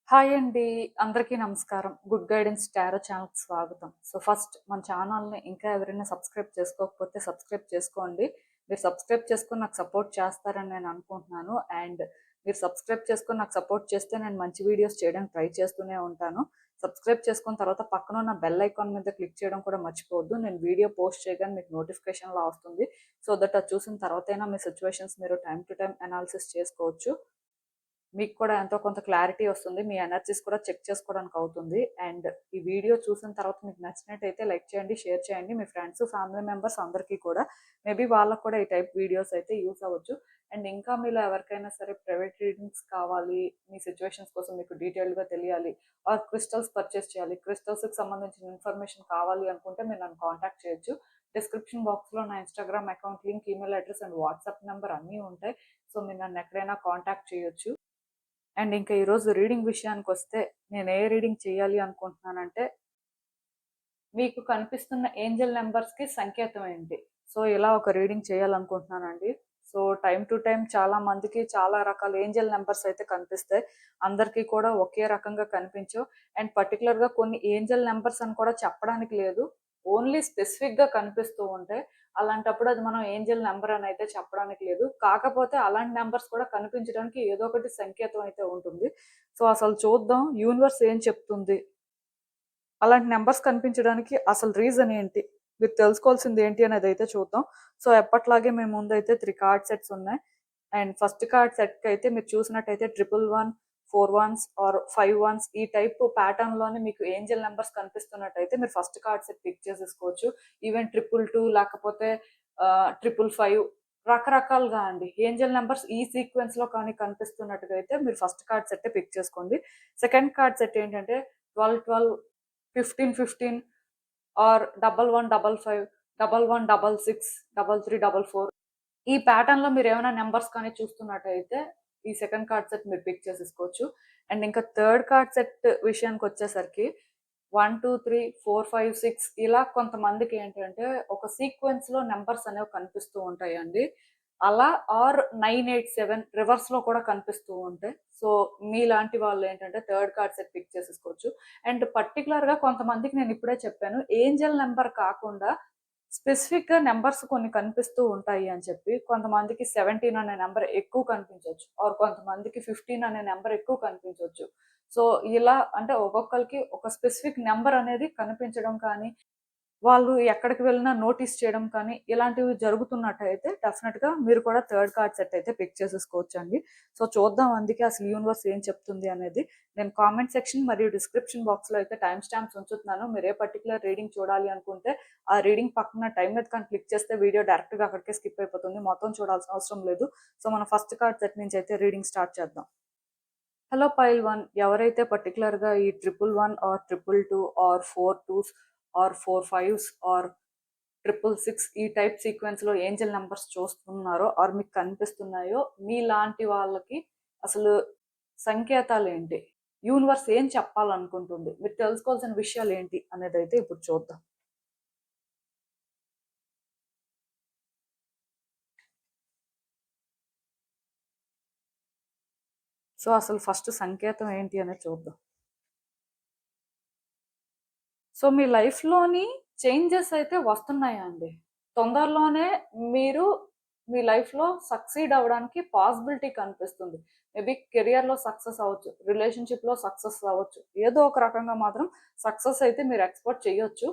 Hi అండి. అందరికీ నమస్కారం. గుడ్ గైడెన్స్ టారో ఛానల్‌కి స్వాగతం. ఫస్ట్ మన ఛానల్‌ని ఇంకా ఎవరైనా సబ్స్క్రైబ్ చేసుకోకపోతే సబ్స్క్రైబ్ చేసుకోండి. మీరు సబ్స్క్రైబ్ చేసుకొని నాకు సపోర్ట్ చేస్తారని నేను అనుకుంటున్నాను. అండ్ మీరు సబ్స్క్రైబ్ చేసుకొని నాకు సపోర్ట్ చేస్తే నేను మంచి వీడియోస్ చేయడానికి ట్రై చేస్తూనే ఉంటాను. సబ్స్క్రైబ్ చేసుకున్న తర్వాత పక్కన ఉన్న బెల్ ఐకాన్ మీద క్లిక్ చేయడం కూడా మర్చిపోవద్దు. నేను వీడియో పోస్ట్ చేయగానే మీకు నోటిఫికేషన్‌లా వస్తుంది. సో దట్ అది చూసిన తర్వాతైనా మీ సిట్యుయేషన్స్ మీరు టైమ్ టు టైమ్ అనాలిసిస్ చేసుకోవచ్చు. మీకు కూడా ఎంతో కొంత క్లారిటీ వస్తుంది. మీ ఎనర్జీస్ కూడా చెక్ చేసుకోవడానికి అవుతుంది. అండ్ ఈ వీడియో చూసిన తర్వాత మీకు నచ్చినట్టయితే లైక్ చేయండి, షేర్ చేయండి. మీ ఫ్రెండ్స్, ఫ్యామిలీ మెంబర్స్ అందరికీ కూడా మేబీ వాళ్ళకు కూడా ఈ టైప్ వీడియోస్ అయితే యూస్ అవ్వచ్చు. అండ్ ఇంకా మీలో ఎవరికైనా సరే ప్రైవేట్ రీడింగ్స్ కావాలి, మీ సిచ్యువేషన్స్ కోసం మీకు డీటెయిల్గా తెలియాలి, ఆర్ క్రిస్టల్స్ పర్చేస్ చేయాలి, క్రిస్టల్స్కి సంబంధించిన ఇన్ఫర్మేషన్ కావాలి అనుకుంటే మీరు నన్ను కాంటాక్ట్ చేయొచ్చు. డిస్క్రిప్షన్ బాక్స్లో నా Instagram account link, email address and WhatsApp number అన్నీ ఉంటాయి. సో మీరు నన్ను ఎక్కడైనా కాంటాక్ట్ చేయొచ్చు. అండ్ ఇంకా ఈరోజు రీడింగ్ విషయానికి వస్తే నేను ఏ రీడింగ్ చేయాలి అనుకుంటున్నానంటే, మీకు కనిపిస్తున్న ఏంజల్ నెంబర్స్కి సంకేతం ఏంటి? సో ఇలా ఒక రీడింగ్ చేయాలనుకుంటున్నానండి. సో టైం టు టైం చాలా మందికి చాలా రకాల ఏంజల్ నెంబర్స్ అయితే కనిపిస్తాయి. అందరికీ కూడా ఒకే రకంగా కనిపించవు. అండ్ పర్టికులర్గా కొన్ని ఏంజల్ నెంబర్స్ అని కూడా చెప్పడానికి లేదు. ఓన్లీ స్పెసిఫిక్గా కనిపిస్తూ ఉంటాయి. అలాంటప్పుడు అది మనం ఏంజల్ నెంబర్ అని అయితే చెప్పడానికి లేదు. కాకపోతే అలాంటి నెంబర్స్ కూడా కనిపించడానికి ఏదో ఒకటి సంకేతం అయితే ఉంటుంది. సో అసలు చూద్దాం యూనివర్స్ ఏం చెప్తుంది, అలాంటి నెంబర్స్ కనిపించడానికి అసలు రీజన్ ఏంటి, మీరు తెలుసుకోవాల్సింది ఏంటి అనేది అయితే చూద్దాం. సో ఎప్పట్లాగే మేము ముందైతే 3 కార్డ్ సెట్స్ ఉన్నాయి. అండ్ ఫస్ట్ కార్డ్ సెట్కి అయితే మీరు చూసినట్టయితే 111, 4 వన్స్ ఆర్ 5 వన్స్ ఈ టైప్ ప్యాటర్న్లోనే మీకు ఏంజల్ నెంబర్స్ కనిపిస్తున్నట్టయితే మీరు ఫస్ట్ కార్డ్ సెట్ పిక్ చేసేసుకోవచ్చు. ఈవెన్ 222 లేకపోతే 555 రకరకాలుగా అండి ఏంజల్ నెంబర్స్ ఈ సీక్వెన్స్లో కానీ కనిపిస్తున్నట్టుగా అయితే మీరు ఫస్ట్ కార్డ్ సెట్ పిక్ చేసుకోండి. సెకండ్ కార్డ్ సెట్ ఏంటంటే 12, 12, 15, 15 ఆర్ 1155, 1166, 3344 ఈ ప్యాటర్న్ లో మీరు ఏమైనా నెంబర్స్ కానీ చూస్తున్నట్టయితే ఈ సెకండ్ కార్డ్ సెట్ మీరు పిక్ చేసేసుకోవచ్చు. అండ్ ఇంకా థర్డ్ కార్డ్ సెట్ విషయానికి వచ్చేసరికి 1, 2, 3, 4, 5, 6 ఇలా కొంతమందికి ఏంటంటే ఒక సీక్వెన్స్ లో నెంబర్స్ అనేవి కనిపిస్తూ ఉంటాయండి. అలా ఆర్ 987 రివర్స్ లో కూడా కనిపిస్తూ ఉంటాయి. సో మీలాంటి వాళ్ళు ఏంటంటే థర్డ్ కార్డ్ సెట్ పిక్ చేసేసుకోవచ్చు. అండ్ పర్టికులర్ గా కొంతమందికి నేను ఇప్పుడే చెప్పాను ఏంజల్ నెంబర్ కాకుండా స్పెసిఫిక్ గా నెంబర్స్ కొన్ని కనిపిస్తూ ఉంటాయి అని చెప్పి. కొంతమందికి 17 అనే నెంబర్ ఎక్కువ కనిపించవచ్చు, ఆర్ కొంతమందికి 15 అనే నెంబర్ ఎక్కువ కనిపించవచ్చు. సో ఇలా అంటే ఒక్కొక్కరికి ఒక స్పెసిఫిక్ నెంబర్ అనేది కనిపించడం కానీ, వాళ్ళు ఎక్కడికి వెళ్ళినా నోటీస్ చేయడం కానీ ఇలాంటివి జరుగుతున్నట్టయితే డెఫినెట్ గా మీరు కూడా థర్డ్ కార్డ్ సెట్ అయితే పిక్ చేసేసుకోవచ్చు అండి. సో చూద్దాం అందుకే అసలు యూనివర్స్ ఏం చెప్తుంది అనేది. నేను కామెంట్ సెక్షన్ మరియు డిస్క్రిప్షన్ బాక్స్ లో అయితే టైం స్టాంప్స్ ఉంచుతున్నాను. మీరు ఏ పర్టికులర్ రీడింగ్ చూడాలి అనుకుంటే ఆ రీడింగ్ పక్కన టైం మీద కానీ క్లిక్ చేస్తే వీడియో డైరెక్ట్ గా అక్కడికే స్కిప్ అయిపోతుంది, మొత్తం చూడాల్సిన అవసరం లేదు. సో మనం ఫస్ట్ కార్డ్ సెట్ నుంచి అయితే రీడింగ్ స్టార్ట్ చేద్దాం. హలో పైల్ 1, ఎవరైతే పర్టికులర్ గా ఈ 111 are 222 are 4 2s are 4 5s are 666 ఈ టైప్ సీక్వెన్స్ లో ఏంజల్ నెంబర్స్ చూస్తున్నారో ఆర్ మీకు కనిపిస్తున్నాయో మీలాంటి వాళ్ళకి అసలు సంకేతాలు ఏంటి, యూనివర్స్ ఏం చెప్పాలనుకుంటుంది, మీరు తెలుసుకోవాల్సిన విషయాలు ఏంటి అనేది అయితే ఇప్పుడు చూద్దాం. సో అసలు ఫస్ట్ సంకేతం ఏంటి అనేది చూద్దాం. సో మీ లైఫ్లోని చేంజెస్ అయితే వస్తున్నాయా అండి. తొందరలోనే మీరు మీ లైఫ్లో సక్సీడ్ అవ్వడానికి పాసిబిలిటీ కనిపిస్తుంది. మేబీ కెరియర్లో సక్సెస్ అవ్వచ్చు, రిలేషన్షిప్లో సక్సెస్ అవ్వచ్చు, ఏదో ఒక రకంగా మాత్రం సక్సెస్ అయితే మీరు ఎక్స్పెక్ట్ చేయొచ్చు.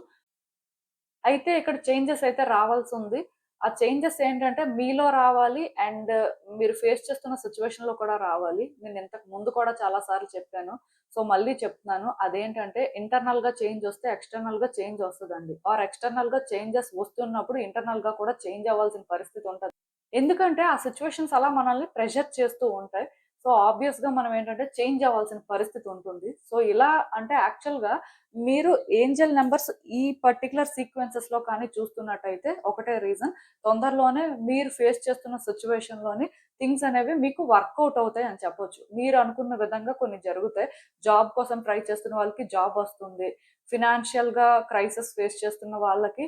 అయితే ఇక్కడ చేంజెస్ అయితే రావాల్సి ఉంది. ఆ చేంజెస్ ఏంటంటే మీలో రావాలి అండ్ మీరు ఫేస్ చేస్తున్న సిచ్యువేషన్‌లో కూడా రావాలి. నేను ఇంతకు ముందు కూడా చాలా సార్లు చెప్పాను. సో మళ్ళీ చెప్తున్నాను. అదేంటంటే ఇంటర్నల్‌గా చేంజ్ వస్తే ఎక్స్‌టర్నల్‌గా చేంజ్ వస్తదండి. ఆర్ ఎక్స్‌టర్నల్‌గా చేంజెస్ వస్తున్నప్పుడు ఇంటర్నల్‌గా కూడా చేంజ్ అవ్వాల్సిన పరిస్థితి ఉంటది. ఎందుకంటే ఆ సిచ్యువేషన్స్ అలా మనల్ని ప్రెషర్ చేస్తూ ఉంటాయి. సో ఆబ్వియస్‌గా మనం ఏంటంటే చేంజ్ అవ్వాల్సిన పరిస్థితి ఉంటుంది. సో ఇలా అంటే యాక్చువల్‌గా మీరు ఏంజెల్ నంబర్స్ ఈ పర్టిక్యులర్ సీక్వెన్సెస్‌లో కానీ చూస్తున్నట్టయితే ఒకటే రీజన్, తొందరలోనే మీరు ఫేస్ చేస్తున్న సిచ్యువేషన్‌లోని థింగ్స్ అనేవి మీకు వర్కౌట్ అవుతాయి అని చెప్పొచ్చు. మీరు అనుకున్న విధంగా కొన్ని జరుగుతాయి. జాబ్ కోసం ట్రై చేస్తున్న వాళ్ళకి జాబ్ వస్తుంది. ఫినాన్షియల్‌గా క్రైసిస్ ఫేస్ చేస్తున్న వాళ్ళకి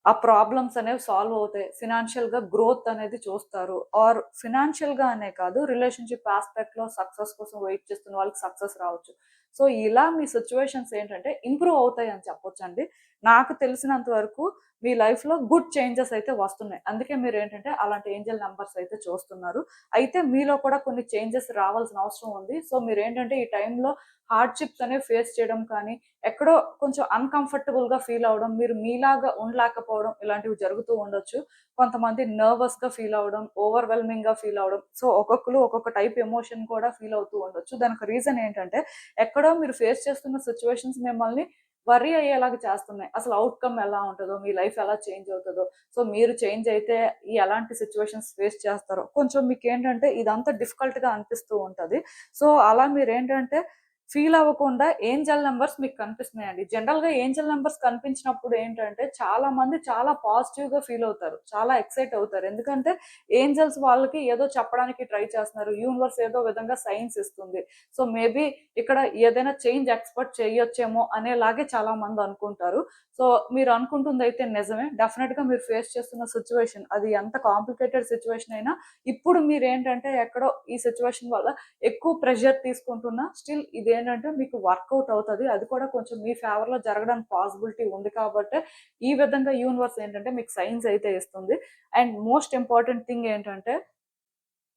ఆ ప్రాబ్లమ్స్ అనేవి సాల్వ్ అవుతాయి. ఫినాన్షియల్‌గా గ్రోత్ అనేది చూస్తారు. ఆర్ ఫినాన్షియల్‌గా అనే కాదు, రిలేషన్‌షిప్ యాస్పెక్ట్‌లో సక్సెస్ కోసం వెయిట్ చేస్తున్న వాళ్ళకి సక్సెస్ రావచ్చు. సో, ఇలా మీ సిట్యుయేషన్స్ ఏంటంటే ఇంప్రూవ్ అవుతాయని చెప్పొచ్చండి. నాకు తెలిసినంత వరకు మీ లైఫ్‌లో గుడ్ చేంజెస్ అయితే వస్తున్నాయి. అందుకే మీరేంటంటే అలాంటి ఏంజెల్ నంబర్స్ అయితే చూస్తున్నారు. అయితే మీలో కూడా కొన్ని చేంజెస్ రావాల్సిన అవసరం ఉంది. సో, మీరేంటంటే ఈ టైంలో హార్డ్‌షిప్స్ అనేవి ఫేస్ చేయడం కానీ, ఎక్కడో కొంచెం అన్‌కంఫర్టబుల్‌గా ఫీల్ అవ్వడం, మీరు మీలాగా ఉండలేకపోవడం ఇలాంటివి జరుగుతూ ఉండొచ్చు. కొంతమంది నర్వస్‌గా ఫీల్ అవ్వడం, ఓవర్‌వెల్మింగ్‌గా ఫీల్ అవ్వడం. సో, ఒక్కొక్కళ్ళు ఒక్కొక్క టైప్ ఎమోషన్ కూడా ఫీల్ అవుతూ ఉండొచ్చు. దానికి రీజన్ ఏంటంటే, ఎక్కడో మీరు ఫేస్ చేస్తున్న సిట్యుయేషన్స్ మిమ్మల్ని వర్రీ అయ్యేలాగా చేస్తున్నాయి. అసలు ఔట్‌కమ్ ఎలా ఉంటదో, మీ లైఫ్ ఎలా చేంజ్ అవుతదో, సో, మీరు చేంజ్ అయితే ఎలాంటి సిట్యుయేషన్స్ ఫేస్ చేస్తారో, కొంచెం మీకేంటంటే ఇదంతా డిఫికల్ట్‌గా అనిపిస్తూ ఉంటది. సో, అలా మీరేంటంటే ఫీల్ అవ్వకుండా ఏంజెల్ నంబర్స్ మీకు కనిపిస్తున్నాయండి. జనరల్‌గా ఏంజెల్ నంబర్స్ కనిపించినప్పుడు ఏంటంటే చాలా మంది చాలా పాజిటివ్‌గా ఫీల్ అవుతారు. చాలా ఎక్సైట్ అవుతారు. ఎందుకంటే ఏంజెల్స్ వాళ్ళకి ఏదో చెప్పడానికి ట్రై చేస్తున్నారు. యూనివర్స్ ఏదో విధంగా సైన్స్ ఇస్తుంది. సో, మేబీ ఇక్కడ ఏదైనా చేంజ్ ఎక్స్‌పెక్ట్ చేయొచ్చేమో అనేలాగే చాలా మంది అనుకుంటారు. సో, మీరు అనుకుంటుందయితే నిజమే. డెఫినిట్‌గా మీరు ఫేస్ చేస్తున్న సిట్యుయేషన్ అది ఎంత కాంప్లికేటెడ్ సిట్యుయేషన్ అయినా ఇప్పుడు మీరేంటంటే ఎక్కడో ఈ సిట్యుయేషన్ వల్ల ఎక్కువ ప్రెషర్ తీసుకుంటున్నా స్టిల్ ఇదేంటంటే మీకు వర్కౌట్ అవుతది. అది కూడా కొంచెం మీ ఫేవర్‌లో జరగడానికి పాసిబిలిటీ ఉంది కాబట్టే, ఈ విధంగా యూనివర్స్ ఏంటంటే మీకు సైన్స్ అయితే ఇస్తుంది. అండ్ మోస్ట్ ఇంపార్టెంట్ థింగ్ ఏంటంటే,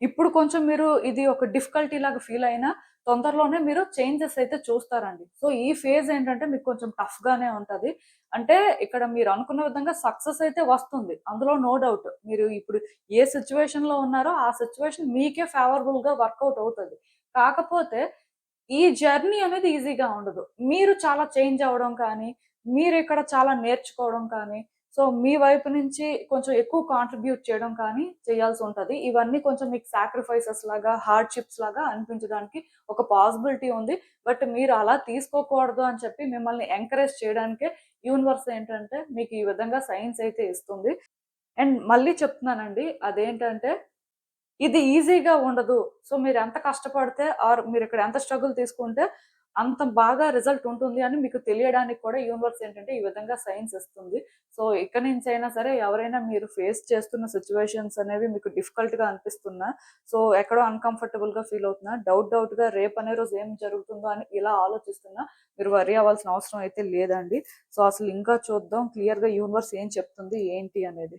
ఇప్పుడు కొంచెం మీరు ఇది ఒక డిఫికల్టీ లాగా ఫీల్ అయినా, తొందరలోనే మీరు చేంజెస్ అయితే చూస్తారండి. సో, ఈ ఫేజ్ ఏంటంటే మీకు కొంచెం టఫ్‌గానే ఉంటది. అంటే ఇక్కడ మీరు అనుకున్న విధంగా సక్సెస్ అయితే వస్తుంది. అందులో నో డౌట్. మీరు ఇప్పుడు ఏ సిట్యుయేషన్‌లో ఉన్నారో, ఆ సిట్యుయేషన్ మీకే ఫేవరబుల్‌గా వర్కౌట్ అవుతది. కాకపోతే ఈ జర్నీ అనేది ఈజీగా ఉండదు. మీరు చాలా చేంజ్ అవ్వడం కానీ, మీరిక్కడ చాలా నేర్చుకోవడం కానీ, సో, మీ వైపు నుంచి కొంచెం ఎక్కువ కాంట్రిబ్యూట్ చేయడం కానీ చేయాల్సుంటది. ఇవన్నీ కొంచెం మీకు సాక్రిఫైసెస్ లాగా, హార్డ్‌షిప్స్ లాగా అనిపించడానికి ఒక పాసిబిలిటీ ఉంది. బట్ మీరు అలా తీసుకోకూడదు అని చెప్పి మిమ్మల్ని ఎంకరేజ్ చేయడానికే యూనివర్స్ ఏంటంటే మీకు ఈ విధంగా సైన్స్ అయితే ఇస్తుంది. అండ్ మళ్ళీ చెప్తున్నానండి అదేంటంటే ఇది ఈజీగా ఉండదు. సో, మీరెంత కష్టపడితే ఆర్ మీరిక్కడ ఎంత స్ట్రగుల్ తీసుకుంటే, అంత బాగా రిజల్ట్ ఉంటుంది అని మీకు తెలియడానికి కూడా యూనివర్స్ ఏంటంటే, ఈ విధంగా సైన్స్ ఇస్తుంది. సో, ఇక నుంచైనా సరే ఎవరైనా మీరు ఫేస్ చేస్తున్న సిట్యుయేషన్స్ అనేవి మీకు డిఫికల్ట్‌గా అనిపిస్తున్నా, సో, ఎక్కడో అన్‌కంఫర్టబుల్‌గా ఫీల్ అవుతున్నా, డౌట్‌గా రేపనే రోజు ఏం జరుగుతుందో అని ఇలా ఆలోచిస్తున్నా, మీరు వర్రీ అవ్వాల్సిన అవసరం అయితే లేదండి. సో, అసలు ఇంకా చూద్దాం క్లియర్‌గా యూనివర్స్ ఏం చెప్తుంది, ఏంటి అనేది.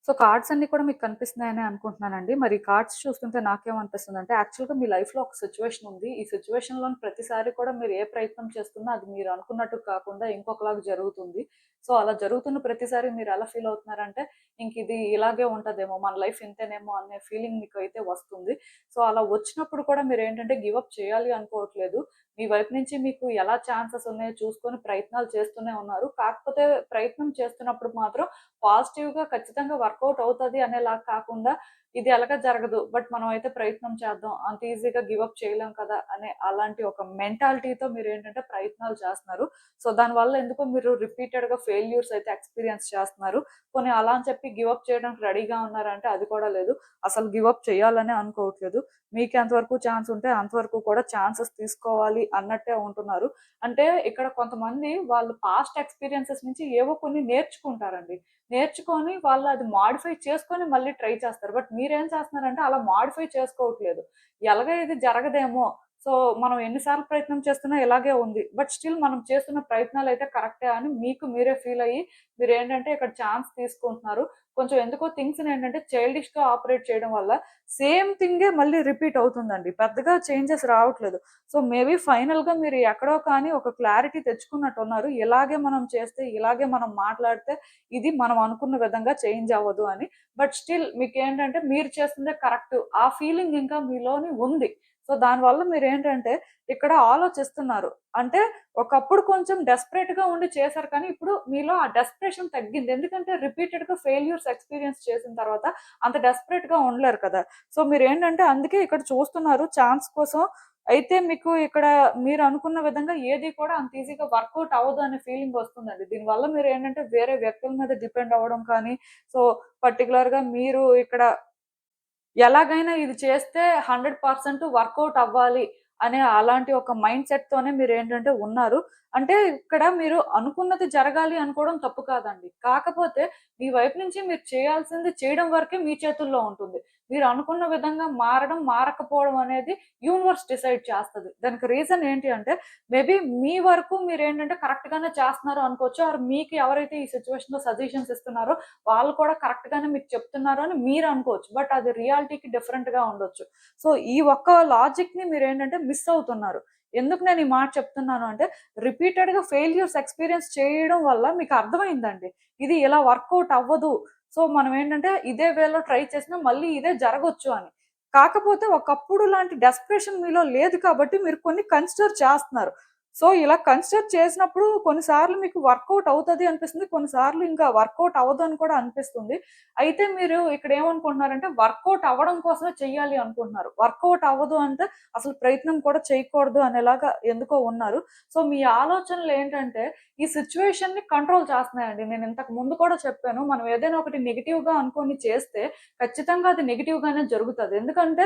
సో, కార్డ్స్ అన్నీ కూడా మీకు కనిపిస్తున్నాయనే అనుకుంటున్నానండి. మరి కార్డ్స్ చూస్తుంటే నాకేమనిపిస్తుందంటే, యాక్చువల్‌గా మీ లైఫ్‌లో ఒక సిట్యుయేషన్ ఉంది. ఈ సిట్యుయేషన్‌లోని ప్రతిసారి కూడా మీరు ఏ ప్రయత్నం చేస్తున్నా అది మీరు అనుకున్నట్టు కాకుండా ఇంకొకలాగా జరుగుతుంది. సో, అలా జరుగుతున్న ప్రతిసారి మీరు ఎలా ఫీల్ అవుతున్నారంటే, ఇంకిది ఇలాగే ఉంటదేమో, మన లైఫ్ ఇంతేనేమో అనే ఫీలింగ్ మీకైతే వస్తుంది. సో, అలా వచ్చినప్పుడు కూడా మీరేంటంటే గివ్ అప్ చేయాలి అనుకోవట్లేదు. మీ వైపు నుంచి మీకు ఎలా ఛాన్సెస్ ఉన్నాయో చూసుకొని ప్రయత్నాలు చేస్తూనే ఉన్నారు. కాకపోతే ప్రయత్నం చేస్తున్నప్పుడు మాత్రం పాజిటివ్‌గా ఖచ్చితంగా వర్కౌట్ అవుతది అనేలాగా కాకుండా, ఇది ఎలాగ జరగదు. బట్ మనమైతే ప్రయత్నం చేద్దాం. అంత ఈజీగా గివ్ అప్ చేయలేం కదా! అనే అలాంటి ఒక మెంటాలిటీతో మీరేంటంటే ప్రయత్నాలు చేస్తున్నారు. సో, దానివల్ల ఎందుకో మీరు రిపీటెడ్‌గా ఫెయిల్యూర్స్ అయితే ఎక్స్‌పీరియన్స్ చేస్తున్నారు. పోనీ అలా అని చెప్పి గివ్ అప్ చేయడానికి రెడీగా ఉన్నారంటే అది కూడా లేదు. అసలు గివ్ అప్ చేయాలనే అనుకోవట్లేదు. మీకు ఎంతవరకు ఛాన్స్ ఉంటే అంతవరకు కూడా ఛాన్సెస్ తీసుకోవాలి అన్నట్టే ఉంటున్నారు. అంటే ఇక్కడ కొంతమంది వాళ్ళు పాస్ట్ ఎక్స్‌పీరియన్సెస్ నుంచి ఏవో కొన్ని నేర్చుకుంటారండి. నేర్చుకొని వాళ్ళు అది మోడిఫై చేసుకొని మళ్ళీ ట్రై చేస్తారు. బట్ మీరేం చేస్తున్నారంటే అలా మోడిఫై చేసుకోవట్లేదు. ఎలాగో ఇది జరగదేమో! సో, మనం ఎన్ని సార్లు ప్రయత్నం చేస్తున్నా ఇలాగే ఉంది. బట్ స్టిల్ మనం చేస్తున్న ప్రయత్నాలైతే కరెక్టే అని మీకు మీరే ఫీల్ అయ్యి మీరేంటంటే ఇక్కడ ఛాన్స్ తీసుకుంటున్నారు. కొంచెం ఎందుకో థింగ్స్‌ని ఏంటంటే చైల్డిష్‌గా ఆపరేట్ చేయడం వల్ల సేమ్ థింగే మళ్ళీ రిపీట్ అవుతుందండి. పెద్దగా చేంజెస్ రావట్లేదు. సో, మేబీ ఫైనల్‌గా మీరు ఎక్కడో కానీ ఒక క్లారిటీ తెచ్చుకున్నట్టున్నారు. ఇలాగే మనం చేస్తే, ఇలాగే మనం మాట్లాడితే ఇది మనం అనుకున్న విధంగా చేంజ్ అవ్వదు అని. బట్ స్టిల్ మీకేంటంటే మీరు చేస్తుందే కరెక్ట్. ఆ ఫీలింగ్ ఇంకా మీలోని ఉంది. సో దానివల్ల మీరు ఏంటంటే ఇక్కడ ఆలోచిస్తున్నారు. అంటే ఒకప్పుడు కొంచెం డెస్పరేట్ గా ఉండి చేశారు, కానీ ఇప్పుడు మీలో ఆ డెస్పరేషన్ తగ్గింది. ఎందుకంటే రిపీటెడ్ గా ఫెయిల్యూర్స్ ఎక్స్పీరియన్స్ చేసిన తర్వాత అంత డెస్పరేట్ గా ఉండలేరు కదా. సో మీరు ఏంటంటే అందుకే ఇక్కడ చూస్తున్నారు ఛాన్స్ కోసం. అయితే మీకు ఇక్కడ మీరు అనుకున్న విధంగా ఏది కూడా అంత ఈజీగా వర్కౌట్ అవ్వదు అనే ఫీలింగ్ వస్తుందండి. దీనివల్ల మీరు ఏంటంటే వేరే వ్యక్తుల మీద డిపెండ్ అవ్వడం కానీ, సో పర్టికులర్ గా మీరు ఇక్కడ ఎలాగైనా ఇది చేస్తే 100% వర్కౌట్ అవ్వాలి అనే అలాంటి ఒక మైండ్ సెట్ తోనే మీరేంటంటే ఉన్నారు. అంటే ఇక్కడ మీరు అనుకున్నది జరగాలి అనుకోవడం తప్పు కాదండి. కాకపోతే మీ వైపు నుంచి మీరు చేయాల్సింది చేయడం వరకే మీ చేతుల్లో ఉంటుంది. మీరు అనుకున్న విధంగా మారడం, మారకపోవడం అనేది యూనివర్స్ డిసైడ్ చేస్తది. దానికి రీజన్ ఏంటి అంటే మేబీ మీ వరకు మీరేంటంటే కరెక్ట్ గానే చేస్తున్నారు అనుకోవచ్చు. ఆర్ మీకు ఎవరైతే ఈ సిట్యుయేషన్‌లో సజెషన్స్ ఇస్తున్నారో వాళ్ళు కూడా కరెక్ట్ గానే మీకు చెప్తున్నారు అని మీరు అనుకోవచ్చు. బట్ అది రియాలిటీకి డిఫరెంట్‌గా ఉండొచ్చు. సో ఈ ఒక్క లాజిక్‌ని మీరేంటంటే మిస్ అవుతున్నారు. ఎందుకు నేను ఈ మాట చెప్తున్నాను అంటే రిపీటెడ్‌గా ఫెయిల్యూర్స్ ఎక్స్‌పీరియన్స్ చేయడం వల్ల మీకు అర్థమైందండి. ఇది ఇలా వర్కౌట్ అవ్వదు. సో మనం ఏంటంటే ఇదే వేలో ట్రై చేసినా మళ్ళీ ఇదే జరగొచ్చు అని. కాకపోతే ఒకప్పుడు లాంటి డెస్పరేషన్ మీలో లేదు కాబట్టి మీరు కొన్ని కన్సిడర్ చేస్తున్నారు. సో ఇలా కన్సిడర్ చేసినప్పుడు కొన్నిసార్లు మీకు వర్కౌట్ అవుతది అనిపిస్తుంది. కొన్నిసార్లు ఇంకా వర్కౌట్ అవ్వదు అని కూడా అనిపిస్తుంది. అయితే మీరు ఇక్కడ ఏమనుకుంటున్నారంటే వర్కౌట్ అవ్వడం కోసమే చెయ్యాలి అనుకుంటున్నారు. వర్కౌట్ అవ్వదు అంటే అసలు ప్రయత్నం కూడా చేయకూడదు అనేలాగా ఎందుకో ఉన్నారు. సో మీ ఆలోచనలు ఏంటంటే ఈ సిట్యుయేషన్‌ని కంట్రోల్ చేస్తున్నాయండి. నేను ఇంతకు ముందు కూడా చెప్పాను. మనం ఏదైనా ఒకటి నెగెటివ్‌గా అనుకోని చేస్తే ఖచ్చితంగా అది నెగెటివ్‌గానే జరుగుతది. ఎందుకంటే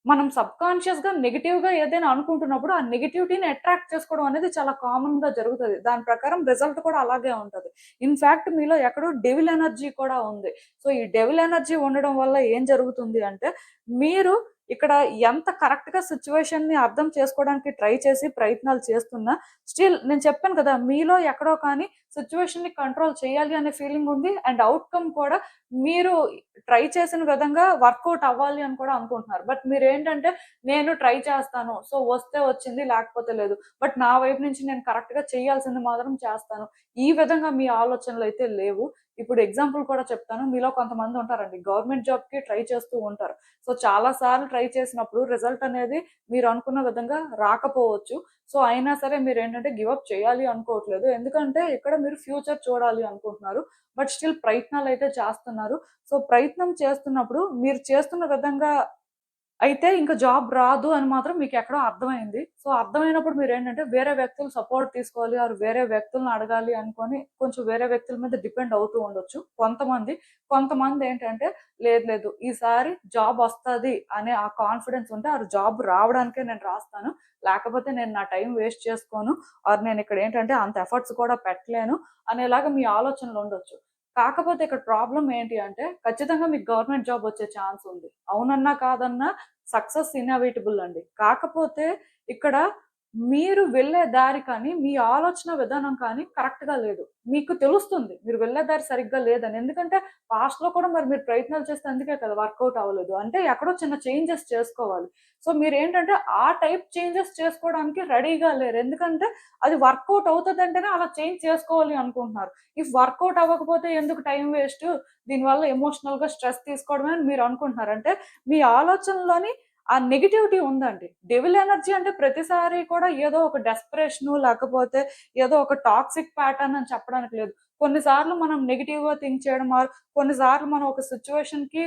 మనం సబ్‌కాన్షియస్‌గా నెగెటివ్‌గా ఏదైనా అనుకుంటున్నప్పుడు, ఆ నెగటివిటీని అట్రాక్ట్ చేసుకోవడం అనేది చాలా కామన్‌గా జరుగుతది. దాని ప్రకారం రిజల్ట్ కూడా అలాగే ఉంటది. ఇన్‌ఫాక్ట్ మీలో ఎక్కడో డెవిల్ ఎనర్జీ కూడా ఉంది. సో, ఈ డెవిల్ ఎనర్జీ ఉండడం వల్ల ఏం జరుగుతుంది అంటే, మీరు ఇక్కడ ఎంత కరెక్ట్‌గా సిట్యుయేషన్‌ని అర్థం చేసుకోవడానికి ట్రై చేసి ప్రయత్నాలు చేస్తున్నా, స్టిల్ నేను చెప్పాను కదా! మీలో ఎక్కడో కానీ సిట్యుయేషన్‌ని కంట్రోల్ చేయాలి అనే ఫీలింగ్ ఉంది. అండ్ ఔట్‌కమ్ కూడా మీరు ట్రై చేసిన విధంగా వర్కౌట్ అవ్వాలి అని కూడా అనుకుంటున్నారు. బట్ మీరేంటంటే నేను ట్రై చేస్తాను. సో, వస్తే వచ్చింది లేకపోతే లేదు. బట్ నా వైపు నుంచి నేను కరెక్ట్‌గా చేయాల్సింది మాత్రం చేస్తాను. ఈ విధంగా మీ ఆలోచనలైతే లేవు. ఇప్పుడు ఎగ్జాంపుల్ కూడా చెప్తాను. మీలో కొంతమంది ఉంటారండి. గవర్నమెంట్ జాబ్‌కి ట్రై చేస్తూ ఉంటారు. సో, చాలా సార్లు ట్రై చేసినప్పుడు రిజల్ట్ అనేది మీరు అనుకున్న విధంగా రాకపోవచ్చు. సో, అయినా సరే మీరేంటంటే గివ్ అప్ చేయాలి అనుకోవట్లేదు. ఎందుకంటే ఇక్కడ మీరు ఫ్యూచర్ చూడాలి అనుకుంటున్నారు. బట్ స్టిల్ ప్రయత్నాలైతే చేస్తున్నారు. సో, ప్రయత్నం చేస్తున్నప్పుడు మీరు చేస్తున్న విధంగా అయితే ఇంక జాబ్ రాదు అని మాత్రం మీకెక్కడో అర్థమైంది. సో, అర్థమైనప్పుడు మీరేంటంటే వేరే వ్యక్తుల సపోర్ట్ తీసుకోవాలి ఆర్ వేరే వ్యక్తులను అడగాలి అనుకోని కొంచెం వేరే వ్యక్తుల మీద డిపెండ్ అవుతూ ఉండొచ్చు కొంతమంది. కొంతమందేంటంటే లేదు లేదు ఈసారి జాబ్ వస్తది అనే ఆ కాన్ఫిడెన్స్ ఉంటే ఆ జాబ్ రావడానికే నేను రాస్తాను. లేకపోతే నేను నా టైం వేస్ట్ చేసుకోను. ఆర్ నేనిక్కడేంటంటే అంత ఎఫర్ట్స్ కూడా పెట్టలేను అనేలాగా మీ ఆలోచనలుండొచ్చు. కాకపోతే ఇక్కడ ప్రాబ్లమ్ ఏంటి అంటే ఖచ్చితంగా మీకు గవర్నమెంట్ జాబ్ వచ్చే ఛాన్స్ ఉంది. అవునన్నా కాదన్నా సక్సెస్ ఇన్‌ఎవిటబుల్ అండి. కాకపోతే ఇక్కడ మీరు వెళ్ళే దారి కానీ, మీ ఆలోచన విధానం కానీ కరెక్ట్‌గా లేదు. మీకు తెలుస్తుంది. మీరు వెళ్ళే దారి సరిగ్గా లేదని. ఎందుకంటే పాస్ట్‌లో కూడా మరి మీరు ప్రయత్నాలు చేస్తే అందుకే కదా వర్కౌట్ అవ్వలేదు. అంటే ఎక్కడో చిన్న చేంజెస్ చేసుకోవాలి. సో మీరేంటంటే ఆ టైప్ చేంజెస్ చేసుకోవడానికి రెడీగా లేరు. ఎందుకంటే అది వర్కౌట్ అవుతదంటేనే అలా చేంజ్ చేసుకోవాలి అనుకుంటున్నారు. ఇఫ్ వర్కౌట్ అవ్వకపోతే ఎందుకు టైం వేస్టు, దీనివల్ల ఎమోషనల్‌గా స్ట్రెస్ తీసుకోవడమే అని మీరు అనుకుంటున్నారు. అంటే మీ ఆలోచనలోని ఆ నెగటివిటీ ఉందండి. డెవిల్ ఎనర్జీ అంటే ప్రతిసారి కూడా ఏదో ఒక డెస్పరేషను లేకపోతే ఏదో ఒక టాక్సిక్ ప్యాటర్న్ అని చెప్పడానికి లేదు. కొన్నిసార్లు మనం నెగెటివ్‌గా థింక్ చేయడం ఆర్ కొన్నిసార్లు మనం ఒక సిట్యుయేషన్‌కి